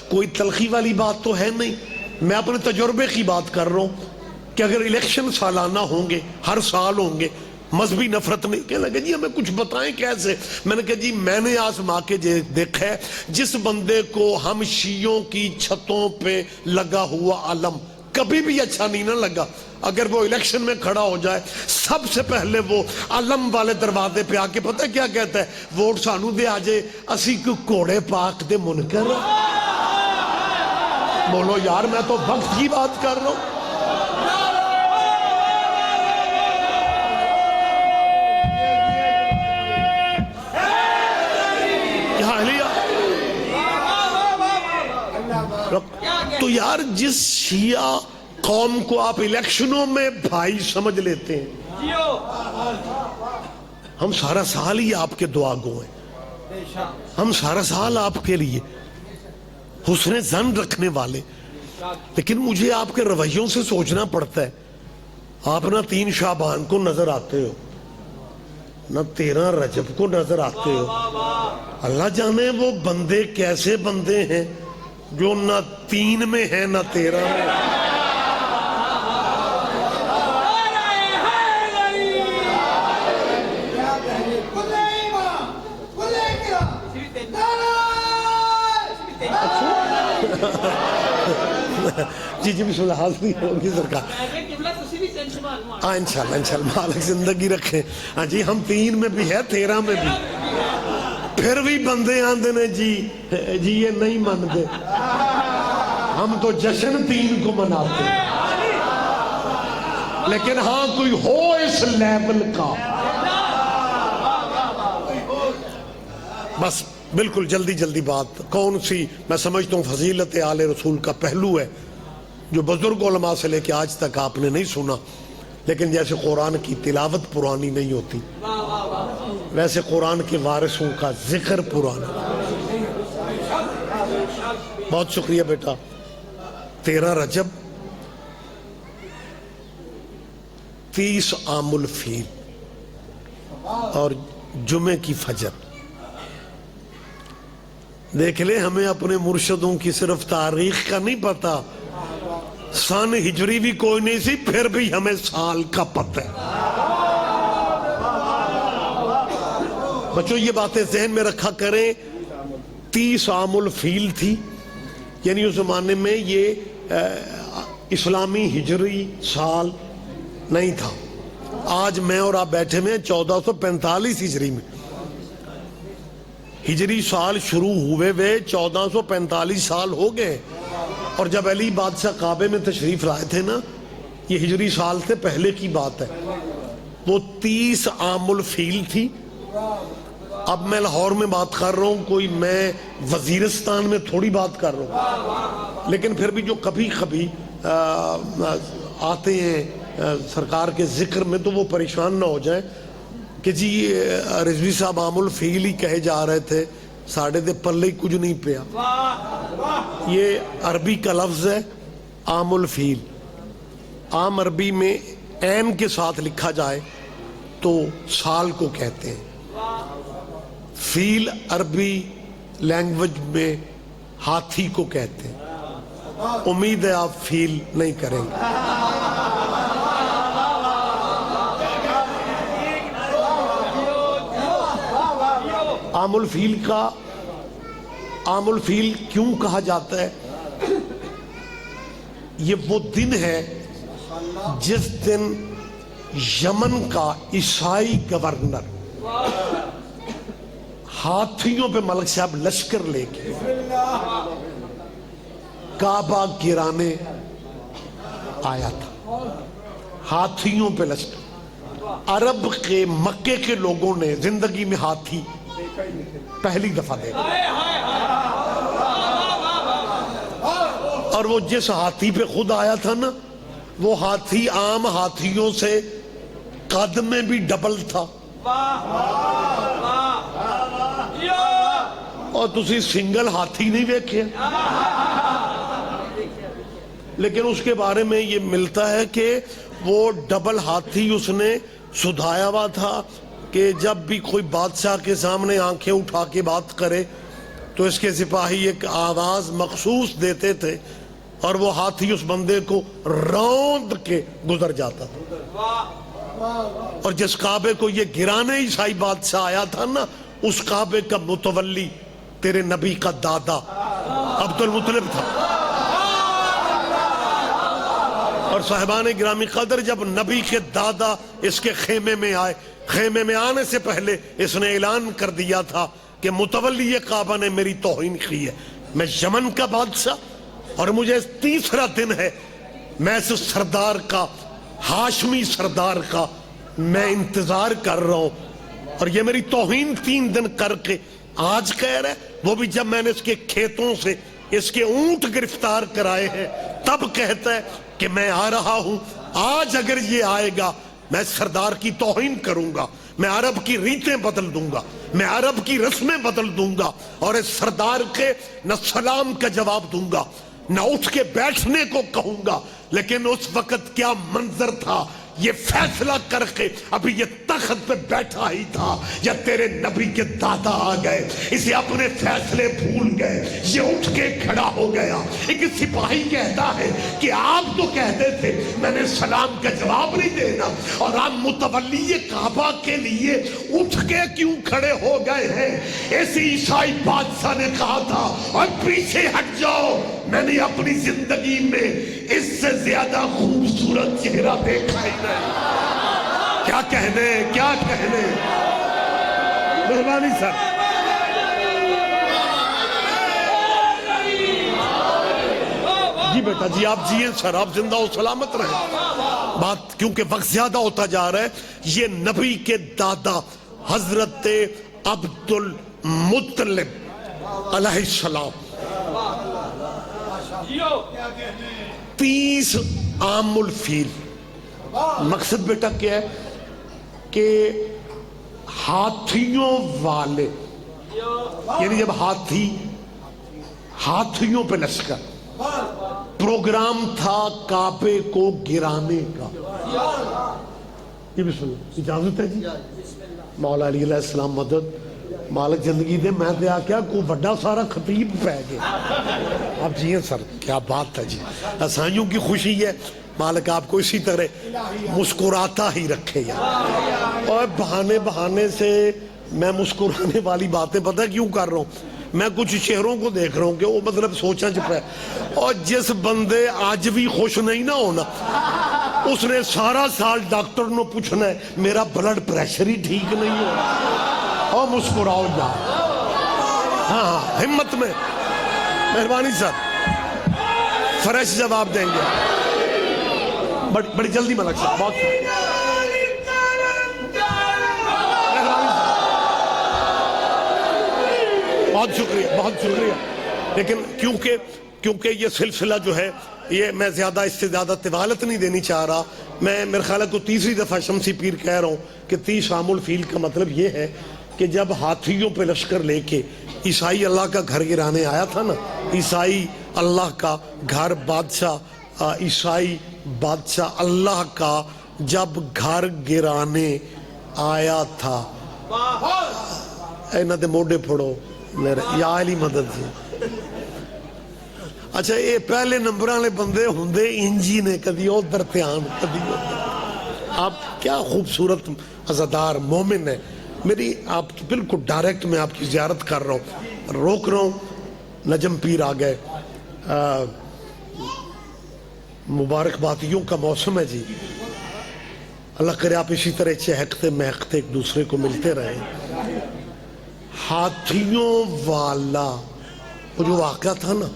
کوئی تلخی والی بات تو ہے نہیں، میں اپنے تجربے کی بات کر رہا ہوں کہ اگر الیکشن سالانہ ہوں گے، ہر سال ہوں گے، مذہبی نفرت نہیں. کہنے لگے جی ہمیں کچھ بتائیں کیسے. میں نے کہا جی میں نے آزما کے دیکھا ہے، جس بندے کو ہم شیعوں کی چھتوں پہ لگا ہوا علم کبھی بھی اچھا نہیں نہ لگا، اگر وہ الیکشن میں کھڑا ہو جائے سب سے پہلے وہ علم والے دروازے پہ آ کے پتہ کیا کہتا ہے؟ ووٹ سانو دے آجے، اسی کو کوڑے پاک دے منکر. بولو یار میں تو وقت کی بات کر رہا ہوں. تو یار جس شیعہ قوم کو آپ الیکشنوں میں بھائی سمجھ لیتے ہیں، ہم سارا سال ہی آپ کے دعا گو ہیں، ہم سارا سال آپ کے لیے حسن ظن رکھنے والے. لیکن مجھے آپ کے رویوں سے سوچنا پڑتا ہے. آپ نہ 3 شعبان کو نظر آتے ہو، نہ 13 رجب کو نظر آتے ہو. اللہ جانے وہ بندے کیسے بندے ہیں جو نہ 3 میں ہیں نہ 13 میں. جی جی بسم اللہ، حاضری ہوگی سرکار. ہاں انشاءاللہ مالک زندگی رکھیں. ہاں جی ہم 3 میں بھی ہے، 13 میں بھی. پھر بھی بندے آندے نے جی یہ نہیں مانتے. ہم تو جشن 3 کو مناتے ہیں، لیکن ہاں کوئی ہو اس لیول کا. بس بالکل جلدی جلدی بات. کون سی میں سمجھتا ہوں فضیلت آل رسول کا پہلو ہے جو بزرگ علماء سے لے کے آج تک آپ نے نہیں سنا. لیکن جیسے قرآن کی تلاوت پرانی نہیں ہوتی، ویسے قرآن کے وارثوں کا ذکر پرانا. بہت شکریہ بیٹا. 13 رجب 30 عام الفیل اور جمعے کی فجر. دیکھ لیں ہمیں اپنے مرشدوں کی صرف تاریخ کا نہیں پتا، سن ہجری بھی کوئی نہیں سی، پھر بھی ہمیں سال کا پتہ ہے. بچوں یہ باتیں ذہن میں رکھا کریں. 30 عام الفیل تھی، یعنی اس زمانے میں یہ اسلامی ہجری سال نہیں تھا. آج میں اور آپ بیٹھے میں 1445 ہجری میں. ہجری سال شروع ہوئے 1445 سال ہو گئے. اور جب علی بادشاہ کعبے میں تشریف لائے تھے نا، یہ ہجری سال سے پہلے کی بات ہے. وہ 30 عام الفیل تھی. اب میں لاہور میں بات کر رہا ہوں، کوئی میں وزیرستان میں تھوڑی بات کر رہا ہوں. لیکن پھر بھی جو کبھی کبھی آتے ہیں سرکار کے ذکر میں تو وہ پریشان نہ ہو جائیں کہ جی رضوی صاحب عام الفیل ہی کہے جا رہے تھے، ساڑھے دے پلے کچھ نہیں پیا. یہ عربی کا لفظ ہے عام الفیل. عام عربی میں عین کے ساتھ لکھا جائے تو سال کو کہتے ہیں. فیل عربی لینگویج میں ہاتھی کو کہتے ہیں. امید ہے آپ فیل نہیں کریں گے. عام الفیل کا عام الفیل کیوں کہا جاتا ہے؟ یہ وہ دن ہے جس دن یمن کا عیسائی گورنر ہاتھیوں پہ ملک صاحب لشکر لے کے کعبہ گرانے آیا تھا. ہاتھیوں پہ لشکر. عرب کے مکے کے لوگوں نے زندگی میں ہاتھی پہلی دفعہ دیکھا, اور وہ جس ہاتھی پہ خود آیا تھا نا, وہ ہاتھی عام ہاتھیوں سے قد میں بھی ڈبل تھا. اور تسی سنگل ہاتھی نہیں دیکھے, لیکن اس کے بارے میں یہ ملتا ہے کہ وہ ڈبل ہاتھی اس نے سدھایا ہوا تھا کہ جب بھی کوئی بادشاہ کے سامنے آنکھیں اٹھا کے بات کرے تو اس کے سپاہی ایک آواز مخصوص دیتے تھے, اور وہ ہاتھی اس بندے کو روند کے گزر جاتا تھا. اور جس کعبے کو یہ گرانے عیسائی بادشاہ آیا تھا نا, اس کعبے کا متولی تیرے نبی کا دادا عبد المطلب تھا. اور صاحبان گرامی قدر, جب نبی کے دادا اس کے خیمے میں آئے, خیمے میں آنے سے پہلے اس نے اعلان کر دیا تھا کہ متولی کعبہ نے میری توہین کی ہے, میں یمن کا بادشاہ, اور مجھے تیسرا دن ہے, میں اس سردار کا, ہاشمی سردار کا میں انتظار کر رہا ہوں, اور یہ میری توہین 3 دن کر کے آج کہہ رہا ہے, وہ بھی جب میں نے اس کے کھیتوں سے اس کے اونٹ گرفتار کرائے ہیں تب کہتا ہے کہ میں آ رہا ہوں. آج اگر یہ آئے گا میں سردار کی توہین کروں گا, میں عرب کی ریتیں بدل دوں گا, میں عرب کی رسمیں بدل دوں گا, اور اس سردار کے نہ سلام کا جواب دوں گا نہ اٹھ کے بیٹھنے کو کہوں گا. لیکن اس وقت کیا منظر تھا, یہ فیصلہ کر کے ابھی یہ تخت پہ بیٹھا ہی تھا, یا تیرے نبی کے دادا آ گئے, اسے اپنے فیصلے بھول گئے, یہ اٹھ کے کھڑا ہو گیا. ایک سپاہی کہتا ہے کہ آپ تو کہتے تھے میں نے سلام کا جواب نہیں دینا, اور آپ متولی کعبہ کے لیے اٹھ کے کیوں کھڑے ہو گئے ہیں؟ ایسی عیسائی بادشاہ نے کہا تھا اور پیچھے ہٹ جاؤ, میں نے اپنی زندگی میں اس سے زیادہ خوبصورت چہرہ دیکھا ہی نہیں. کیا کہنے, کیا کہنے. مہربانی سر. جی بیٹا جی, آپ جیئے سر, آپ زندہ و سلامت رہیں. بات کیونکہ وقت زیادہ ہوتا جا رہا ہے. یہ نبی کے دادا حضرت عبد المطلب علیہ السلام 30 عام الفیل. مقصد بیٹا کیا ہے کہ ہاتھیوں والے, یعنی جب ہاتھیوں پہ لشکر, پروگرام تھا کعبے کو گرانے کا. یہ بسم اللہ, اجازت ہے جی. مولا علی علیہ السلام مدد, مالک زندگی دے, میں دے آکیا کوئی بڑا سارا خطیب پہ گئے. آپ جی ہیں سر, کیا بات ہے جی. اسائیوں کی خوشی ہے, مالک آپ کو اسی طرح مسکراتا ہی رکھے یار. اور بہانے سے میں مسکرانے والی باتیں پتہ کیوں کر رہا ہوں, میں کچھ چہروں کو دیکھ رہا ہوں کہ وہ مطلب سوچا چپ ہے. اور جس بندے آج بھی خوش نہیں نہ ہونا, اس نے سارا سال ڈاکٹر نو پوچھنا ہے میرا بلڈ پریشر ہی ٹھیک نہیں ہو. اور مسکراؤ یار, ہاں ہمت میں. مہربانی سر, فریش جواب دیں گے. بڑی جلدی ملک صاحب, بہت شکریہ, بہت شکریہ. لیکن کیونکہ یہ سلسلہ جو ہے, یہ میں زیادہ اس سے زیادہ طوالت نہیں دینی چاہ رہا. میں میرے خیال کو تیسری دفعہ شمسی پیر کہہ رہا ہوں کہ 30 عام الفیل کا مطلب یہ ہے کہ جب ہاتھیوں پہ لشکر لے کے عیسائی اللہ کا گھر گرانے آیا تھا نا, عیسائی اللہ کا گھر, بادشاہ عیسائی بادشاہ اللہ کا جب گھر گرانے آیا تھا. اینا دے موڈے پھڑو میرے, یا علی مدد سے. اچھا, یہ پہلے نمبر والے بندے ہوندے انجی نے, کدی ادھر دھیان کدی ادھر. آپ کیا خوبصورت عزادار مومن ہے. میری آپ کی بالکل ڈائریکٹ میں آپ کی زیارت کر رہا ہوں, روک رہا ہوں. نجم پیر آ گئے, مبارکبادیوں کا موسم ہے جی. اللہ کرے آپ اسی طرح چہکتے مہکتے ایک دوسرے کو ملتے رہیں. ہاتھیوں والا وہ جو واقعہ تھا نا,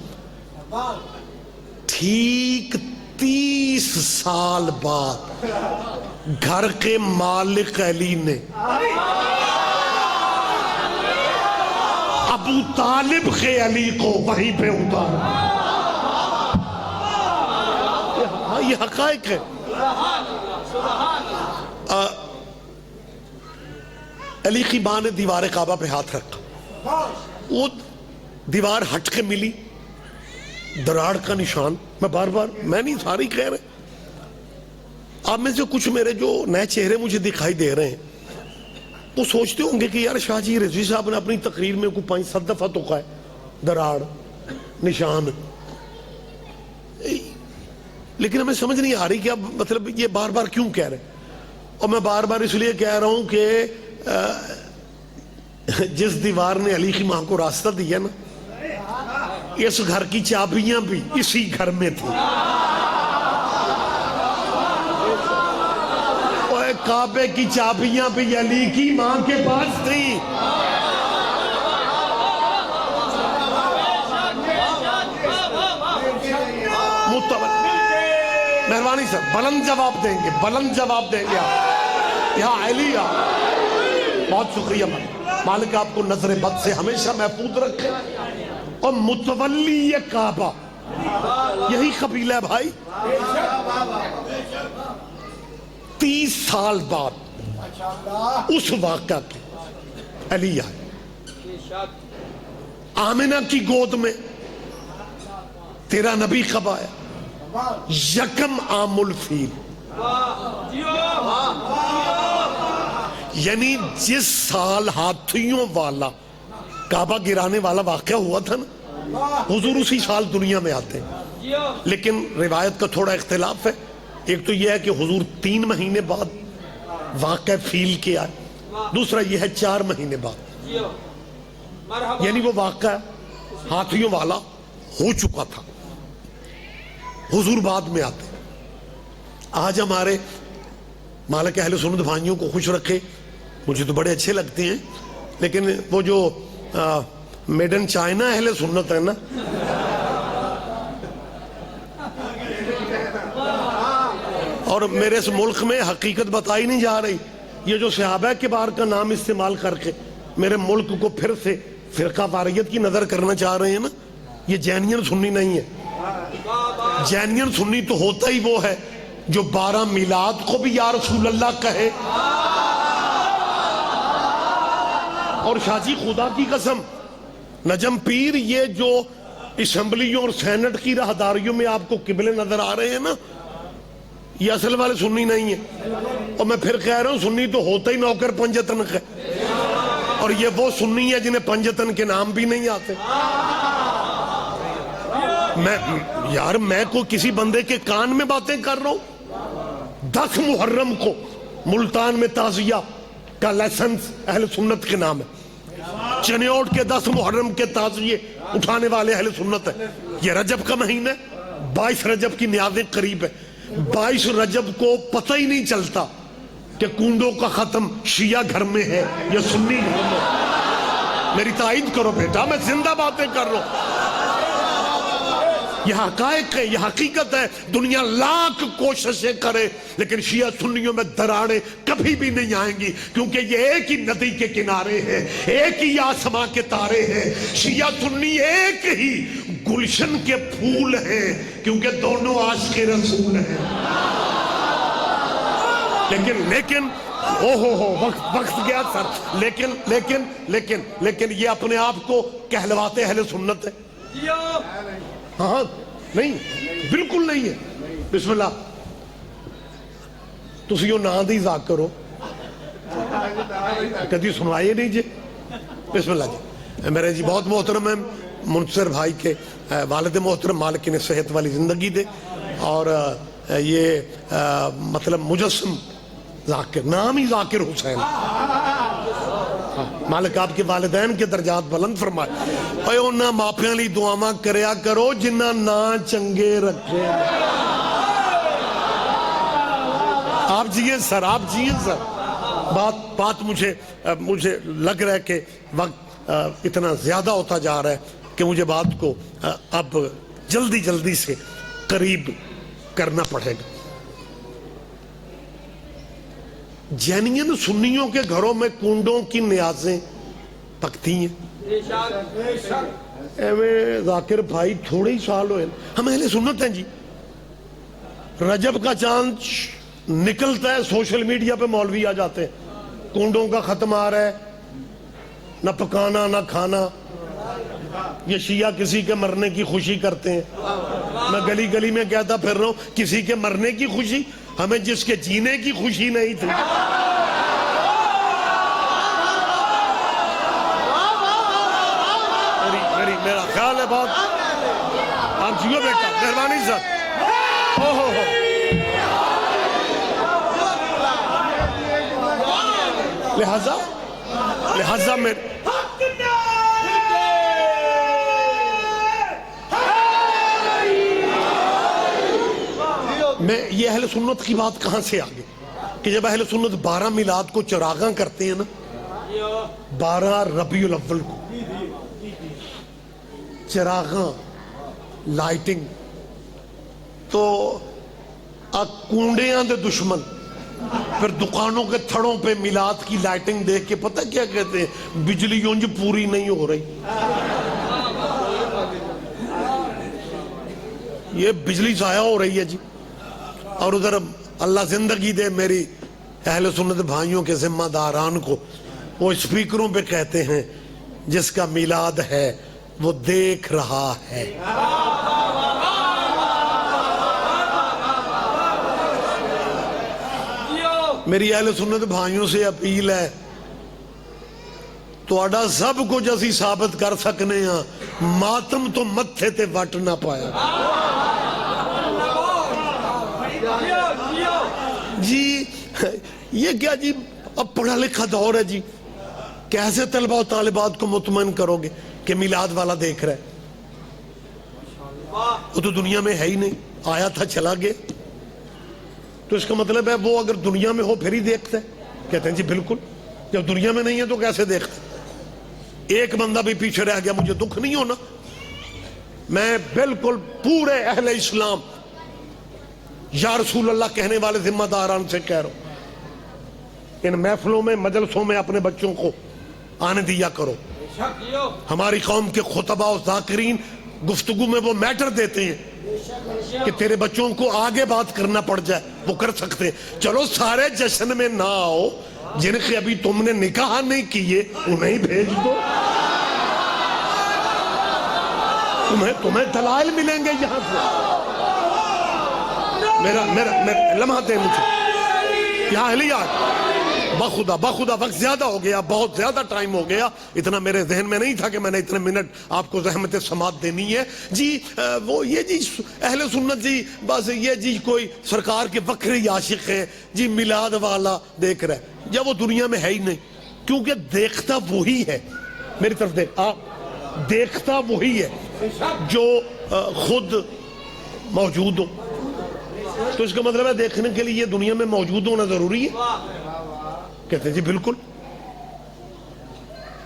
ٹھیک 30 سال بعد گھر کے مالک علی نے ابو طالب کے علی کو وہیں پہ اتارا. یہ حقائق ہے. علی کی ماں نے دیوار کعبہ پہ ہاتھ رکھا, وہ دیوار ہٹ کے ملی, دراڑ کا نشان. میں بار بار, میں نہیں ساری کہہ رہے, آپ میں سے کچھ میرے جو نئے چہرے مجھے دکھائی دے رہے ہیں وہ سوچتے ہوں گے کہ یار شاہ جی رضوی صاحب نے اپنی تقریر میں کوئی 5-7 دفعہ تو کہا ہے دراڑ نشان, لیکن ہمیں سمجھ نہیں آ رہی کہ اب مطلب یہ بار بار کیوں کہہ رہے ہیں. اور میں بار بار اس لیے کہہ رہا ہوں کہ جس دیوار نے علی کی ماں کو راستہ دیا نا, اس گھر کی چابیاں بھی اسی گھر میں تھی. کعبے کی چابیاں بھی علی کی ماں کے پاس تھی. مہربانی سر, بلند جواب دیں گے, بلند جواب دیں گے آپ. یہاں علی بہت شکریہ مالک, آپ کو نظر بد سے ہمیشہ محفوظ رکھے. اور متولی کعبہ یہی قبیلہ ہے بھائی. 30 سال بعد اس واقعہ کے علی آئے. آمنہ کی گود میں تیرا نبی کب آیا؟ یکم عام الفیل, یعنی جس سال ہاتھیوں والا کعبہ گرانے والا واقعہ ہوا تھا نا, حضور اسی سال دنیا میں آتے ہیں. لیکن روایت کا تھوڑا اختلاف ہے. ایک تو یہ ہے کہ حضور 3 مہینے بعد واقعہ فیل کے آئے, دوسرا یہ ہے 4 مہینے بعد, یعنی وہ واقعہ ہاتھیوں والا ہو چکا تھا, حضور بعد میں آتے. آج ہمارے مالک اہل سنت بھائیوں کو خوش رکھے, مجھے تو بڑے اچھے لگتے ہیں, لیکن وہ جو میڈن چائنا اہل سنت ہے نا, اور میرے اس ملک میں حقیقت بتائی نہیں جا رہی. یہ جو صحابہ کبار کا نام استعمال کر کے میرے ملک کو پھر سے فرقہ واریت کی نظر کرنا چاہ رہے ہیں نا, یہ جینین سنی نہیں ہے. جینین سنی تو ہوتا ہی وہ ہے جو 12 میلاد کو بھی یا رسول اللہ کہے. اور شاہ جی خدا کی قسم, نجم پیر یہ جو اسمبلیوں اور سینٹ کی راہداریوں میں آپ کو قبلے نظر آ رہے ہیں نا, یہ اصل والے سنی نہیں ہے. اور میں پھر کہہ رہا ہوں سنی تو ہوتا ہی نوکر پنجتن کا, اور یہ وہ سنی ہے جنہیں پنجتن کے نام بھی نہیں آتے. میں کوئی کسی بندے کے کان میں باتیں کر رہا ہوں. 10 محرم کو ملتان میں تعزیہ کا لائسنس اہل سنت کے نام ہے. چنیوٹ کے 10 محرم کے تعزیے اٹھانے والے اہل سنت ہے. یہ رجب کا مہینہ ہے, 22 رجب کی نیازیں قریب ہے. 22 رجب کو پتہ ہی نہیں چلتا کہ کنڈوں کا ختم شیعہ گھر میں ہے یا سنی گھر میں. میری تائید کرو بیٹا, میں زندہ باتیں کر رہا ہوں. یہ حقائق ہے, یہ حقیقت ہے. دنیا لاکھ کوششیں کرے لیکن شیعہ سنیوں میں دراڑیں کبھی بھی نہیں آئیں گی, کیونکہ یہ ایک ہی ندی کے کنارے ہیں, ایک ہی آسماں کے تارے ہیں. شیعہ سنی ایک ہی گلشن کے پھول ہیں, کیونکہ دونوں عاشق رسول ہیں. لیکن وقت گیا سر. لیکن یہ اپنے آپ کو کہلواتے اہل سنت ہے. ہاں نہیں, بالکل نہیں ہے. بسم اللہ, تسی نا دی ذاکر ہو, کدی سنوائے نہیں جی. بسم اللہ جی. میرے جی بہت محترم ہے منصر بھائی کے والد محترم, مالک نے صحت والی زندگی دے. اور یہ مطلب مجسم ذاکر, نام ہی ذاکر حسین. مالک آپ کے والدین کے درجات بلند فرمائے. اے انہاں ماپیاں لئی دعاواں کریا کرو جنہاں نا چنگے رکھے. آپ جیئے سر، آپ جیئے سر. بات مجھے لگ رہا ہے کہ وقت اتنا زیادہ ہوتا جا رہا ہے کہ مجھے بات کو اب جلدی سے قریب کرنا پڑے گا. جینین سنیوں کے گھروں میں کنڈوں کی نیازیں پکتی ہیں. ذاکر بھائی تھوڑے ہی سال ہوئے، ہم اہل سنت ہیں جی. رجب کا چاند نکلتا ہے سوشل میڈیا پہ مولوی آ جاتے ہیں، کنڈوں کا ختم آ رہا ہے، نہ پکانا نہ کھانا. یہ شیعہ کسی کے مرنے کی خوشی کرتے ہیں. میں گلی میں کہتا پھر رہا ہوں کسی کے مرنے کی خوشی، ہمیں جس کے جینے کی خوشی نہیں تھی. میرا خیال ہے بات. آپ جیو بیٹا، مہربانی سر. لہذا میں یہ اہل سنت کی بات کہاں سے آگے کہ جب اہل سنت 12 میلاد کو چراغاں کرتے ہیں نا، 12 ربیع الاول کو چراغاں لائٹنگ، تو کنڈیاں دے دشمن پھر دکانوں کے تھڑوں پہ میلاد کی لائٹنگ دیکھ کے پتہ کیا کہتے ہیں؟ بجلی یونج پوری نہیں ہو رہی. یہ بجلی ضائع ہو رہی ہے جی. اور ادھر اللہ زندگی دے میری اہل سنت بھائیوں کے ذمہ داران کو، وہ اسپیکروں پہ کہتے ہیں جس کا میلاد ہے وہ دیکھ رہا ہے. میری اہل سنت بھائیوں سے اپیل ہے، تہاڈا سب کچھ اسی ثابت کر سکنے ہاں، ماتم تو متھے تے وٹ نہ پایا. جی یہ کیا جی، اب پڑھا لکھا دور ہے جی، کیسے طلبہ و طالبات کو مطمئن کرو گے کہ میلاد والا دیکھ رہا ہے؟ وہ تو دنیا میں ہے ہی نہیں، آیا تھا چلا گیا. تو اس کا مطلب ہے وہ اگر دنیا میں ہو پھر ہی دیکھتا ہے. کہتے ہیں جی بالکل، جب دنیا میں نہیں ہے تو کیسے دیکھتا؟ ایک بندہ بھی پیچھے رہ گیا مجھے دکھ نہیں ہونا. میں بالکل پورے اہل اسلام یا رسول اللہ کہنے والے ذمہ داران سے کہہ رہا ہوں، ان محفلوں میں مجلسوں میں اپنے بچوں کو آنے دیا کرو. ہماری قوم کے خطبہ و ذاکرین گفتگو میں وہ میٹر دیتے ہیں کہ تیرے بچوں کو آگے بات کرنا پڑ جائے، وہ کر سکتے ہیں. چلو سارے جشن میں نہ آؤ، جن کے ابھی تم نے نکاح نہیں کیے انہیں بھیج دو. تمہیں دلائل ملیں گے یہاں سے. میرا لمحہ دے مجھے یہاں اہلیات. بخدا وقت زیادہ ہو گیا، بہت زیادہ ٹائم ہو گیا. اتنا میرے ذہن میں نہیں تھا کہ میں نے اتنے منٹ آپ کو زحمت سماعت دینی ہے. جی وہ یہ جی اہل سنت جی بس یہ جی کوئی سرکار کے وکری عاشق ہے جی، میلاد والا دیکھ رہا ہے، جب وہ دنیا میں ہے ہی نہیں. کیونکہ دیکھتا وہی ہے، میری طرف دیکھ، آپ دیکھتا وہی ہے جو خود موجود ہو. تو اس کا مطلب ہے دیکھنے کے لیے دنیا میں موجود ہونا ضروری ہے. کہتے ہیں جی بالکل.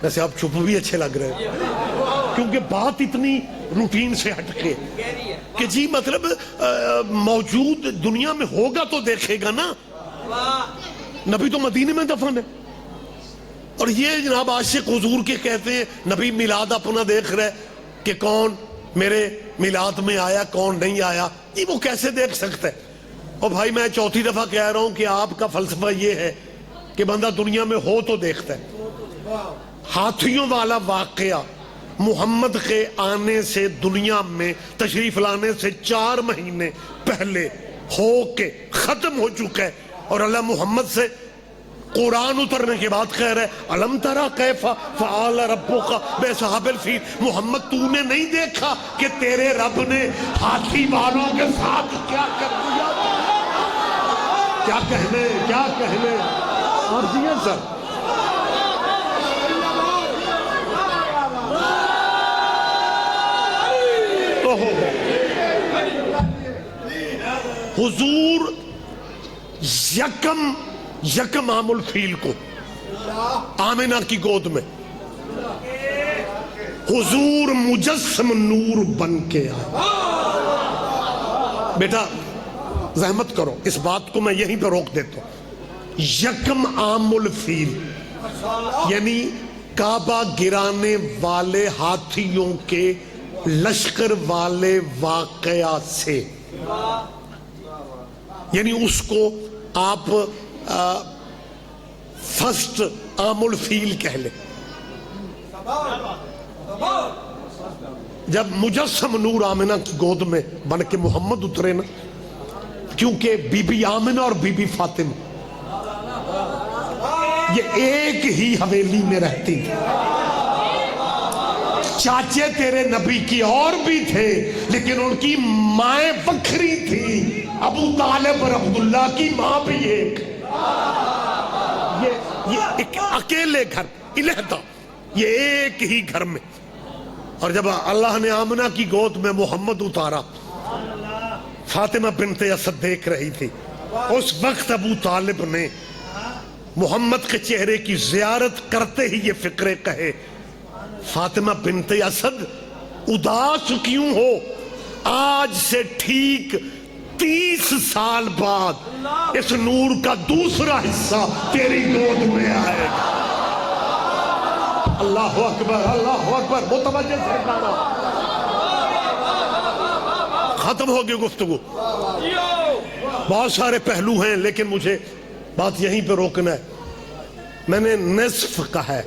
ویسے آپ چپ بھی اچھے لگ رہے ہیں کیونکہ بات اتنی روٹین سے ہٹ کے کہ جی مطلب موجود دنیا میں ہوگا تو دیکھے گا نا. نبی تو مدینے میں دفن ہے، اور یہ جناب عاشق حضور کے کہتے ہیں نبی میلاد اپنا دیکھ رہے کہ کون میرے میلاد میں آیا کون نہیں آیا. جی وہ کیسے دیکھ سکتا ہے؟ اور بھائی میں چوتھی دفعہ کہہ رہا ہوں کہ آپ کا فلسفہ یہ ہے کہ بندہ دنیا میں ہو تو دیکھتا ہے. ہاتھیوں والا واقعہ محمد کے آنے سے دنیا میں تشریف لانے سے 4 مہینے پہلے ہو کے ختم ہو چکا ہے، اور اللہ محمد سے قرآن اترنے کے بعد کہہ رہے الم ترى کیف فعل ربک باصحاب الفیل. محمد تو نے نہیں دیکھا کہ تیرے رب نے ہاتھی والوں کے ساتھ کیا کر دیا؟ کیا کہنے آپ جی ہیں سر. ہو حضور یکم عام الفیل کو آمنہ کی گود میں حضور مجسم نور بن کے آئے. بیٹا زحمت کرو، اس بات کو میں یہیں پہ روک دیتا ہوں. یکم عام الفیل یعنی کعبہ گرانے والے ہاتھیوں کے لشکر والے واقعہ سے، یعنی اس کو آپ فرسٹ عام الفیل کہہ لیں. جب مجسم نور آمنہ کی گود میں بن کے محمد اترے نا، کیونکہ بی بی آمنہ اور بی بی فاطمہ یہ ایک ہی حویلی میں رہتی تھی. چاچے تیرے نبی کی اور بھی تھے لیکن ان کی مائیں بکھری تھی. ابو طالب اور عبداللہ کی ماں بھی ایک. یہ ایک اکیلے گھر علیحدہ، یہ ایک ہی گھر میں. اور جب اللہ نے آمنہ کی گود میں محمد اتارا، فاطمہ بنت اسد دیکھ رہی تھی. اس وقت ابو طالب نے محمد کے چہرے کی زیارت کرتے ہی یہ فکرے کہے، فاطمہ بنت اسد اداس کیوں ہو؟ آج سے ٹھیک 30 سال بعد اس نور کا دوسرا حصہ تیری گود میں آئے گا. اللہ اکبر، اللہ اکبر. متوجہ سے کہنا، ختم ہو گئی گفتگو. بہت سارے پہلو ہیں لیکن مجھے بات یہیں پہ روکنا ہے. میں نے نصف کہا ہے.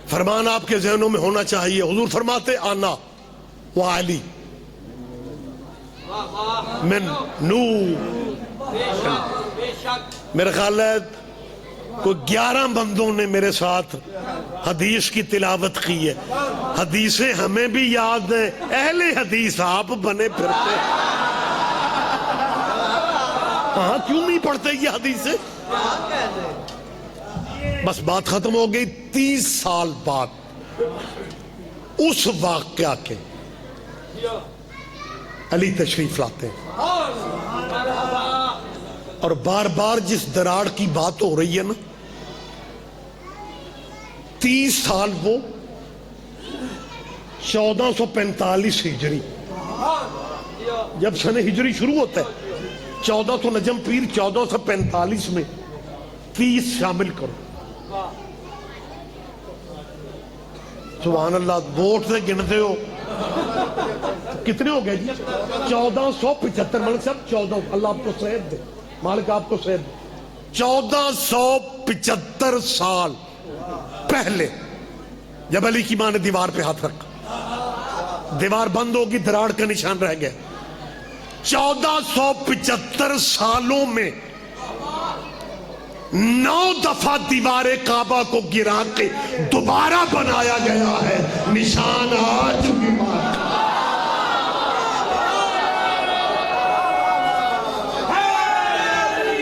فرمان آپ کے ذہنوں میں ہونا چاہیے. حضور فرماتے آنا وعلی من نور. میرے خیال ہے کوئی 11 بندوں نے میرے ساتھ حدیث کی تلاوت کی ہے. حدیثیں ہمیں بھی یاد ہیں، اہل حدیث آپ بنے پھرتے. ہاں کیوں نہیں پڑھتے یہ حدیثیں؟ بس بات ختم ہو گئی. 30 سال بعد اس واقعہ کے علی تشریف لاتے ہیں اور بار بار جس دراڑ کی بات ہو رہی ہے نا، 30 سال وہ 1445 ہجری، جب سن ہجری شروع ہوتا ہے 1400 نجم پیر 1445 میں 30 شامل کرو. سبحان اللہ. ووٹ سے گنتے ہو کتنے ہو گئے جی؟ 1475. مالک صاحب 14، اللہ آپ کو صحت دے، مالک آپ کو صحت دے. 1475 سال پہلے جب علی کی ماں نے دیوار پہ ہاتھ رکھا، دیوار بند ہوگی، دراڑ کا نشان رہ گیا. 1475 سالوں میں 9 دفعہ دیوار کعبہ کو گرا کے دوبارہ بنایا گیا ہے. نشان آج بھی بات.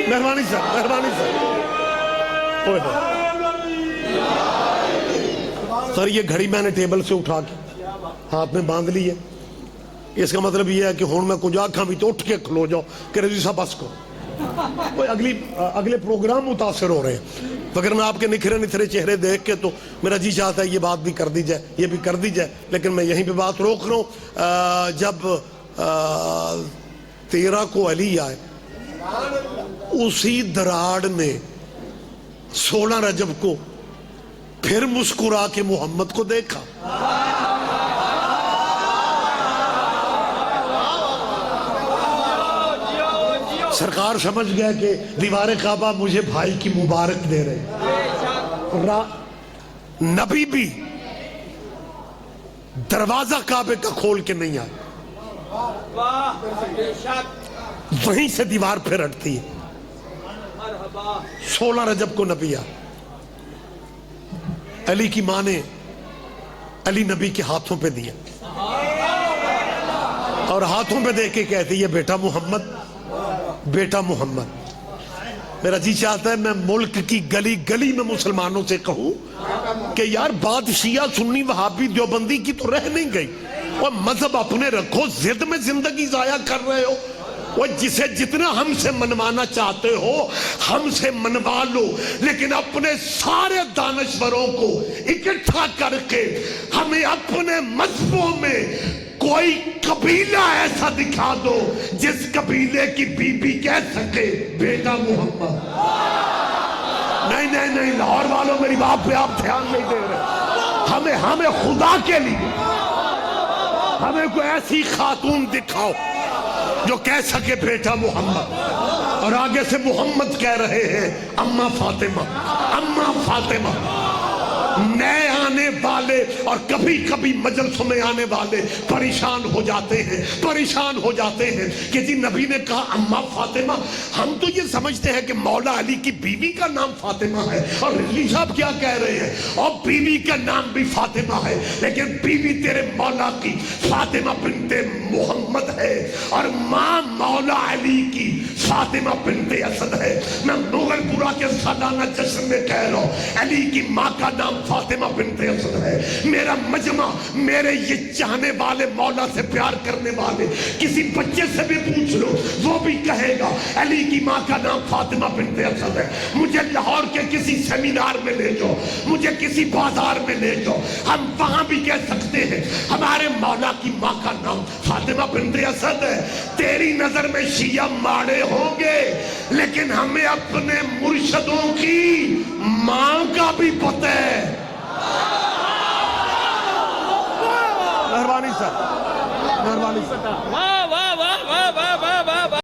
مہربانی صاحب، مہربانی صاحب. سر یہ گھڑی میں نے ٹیبل سے اٹھا کے ہاتھ میں باندھ لی ہے. اس کا مطلب یہ ہے کہ ہون میں کچھ آنکھاں بھی تو اٹھ کے کھلو جاؤ کہ رضی صاحب بس کو کوئی اگلے پروگرام متاثر ہو رہے ہیں. وگرنہ آپ کے نکھرے نکھرے چہرے دیکھ کے تو میرا جی چاہتا ہے یہ بات بھی کر دی جائے، یہ بھی کر دی جائے، لیکن میں یہیں پہ بات روک رہا ہوں. جب 13 کو علی آئے، اسی دراڑ میں 16 رجب کو پھر مسکرا کے محمد کو دیکھا. سرکار سمجھ گیا کہ دیوار کعبہ مجھے بھائی کی مبارک دے رہے. نبی بھی دروازہ کعبے کا کھول کے نہیں آئے، وہیں سے دیوار پھر ہٹتی ہے. 16 رجب کو نبی آئے. علی کی ماں نے علی نبی کے ہاتھوں پہ دیا اور ہاتھوں پہ دے کے کہتی ہے بیٹا محمد، بیٹا محمد. میرا جی چاہتا ہے میں ملک کی گلی گلی میں مسلمانوں سے کہوں کہ یار بات شیعہ سنی وہابی دیوبندی کی تو رہ نہیں گئی. اور مذہب اپنے رکھو, ضد میں زندگی ضائع کر رہے ہو. وہ جسے جتنا ہم سے منوانا چاہتے ہو ہم سے منوا لو, لیکن اپنے سارے دانشوروں کو اکٹھا کر کے ہمیں اپنے مذہبوں میں کوئی قبیلہ ایسا دکھا دو جس قبیلے کی بی بی کہہ سکے بیٹا محمد. نہیں نہیں نہیں, لاہور والوں میری بات پہ آپ دھیان نہیں دے رہے. ہمیں خدا کے لیے ہمیں کوئی ایسی خاتون دکھاؤ جو کہہ سکے بیٹا محمد, اور آگے سے محمد کہہ رہے ہیں اماں فاطمہ, اماں فاطمہ. نئے آنے والے اور کبھی کبھی مجلسوں میں آنے والے پریشان ہو جاتے ہیں کہ جی نبی نے کہا اماں فاطمہ. ہم تو یہ سمجھتے ہیں کہ مولا علی کی بیوی کا نام فاطمہ ہے, اور رضوی صاحب کیا کہہ رہے ہیں, اور بیوی کا نام بھی فاطمہ ہے, لیکن بیوی تیرے مولا کی فاطمہ بنت محمد ہے, اور ماں مولا علی کی فاطمہ بنت اسد ہے. میں مغل پورا کے سالانہ جشن میں کہہ رہا ہوں علی کی ماں کا نام فاطمہ بنت اسد ہے. میرا مجمع, میرے یہ چاہنے والے, مولا سے پیار کرنے والے, کسی بچے سے بھی پوچھ لو وہ بھی کہے گا علی کی ماں کا نام فاطمہ بنت اسد ہے. مجھے لاہور کے کسی سیمینار میں لے جاؤ, مجھے کسی بازار میں لے جاؤ, ہم وہاں بھی کہہ سکتے ہیں ہمارے مولا کی ماں کا نام فاطمہ بنت اسد ہے. تیری نظر میں شیعہ ماڑے ہوں گے, لیکن ہمیں اپنے مرشدوں کی ماں کا بھی پتہ ہے. مہربانی سر, مہربانی سر.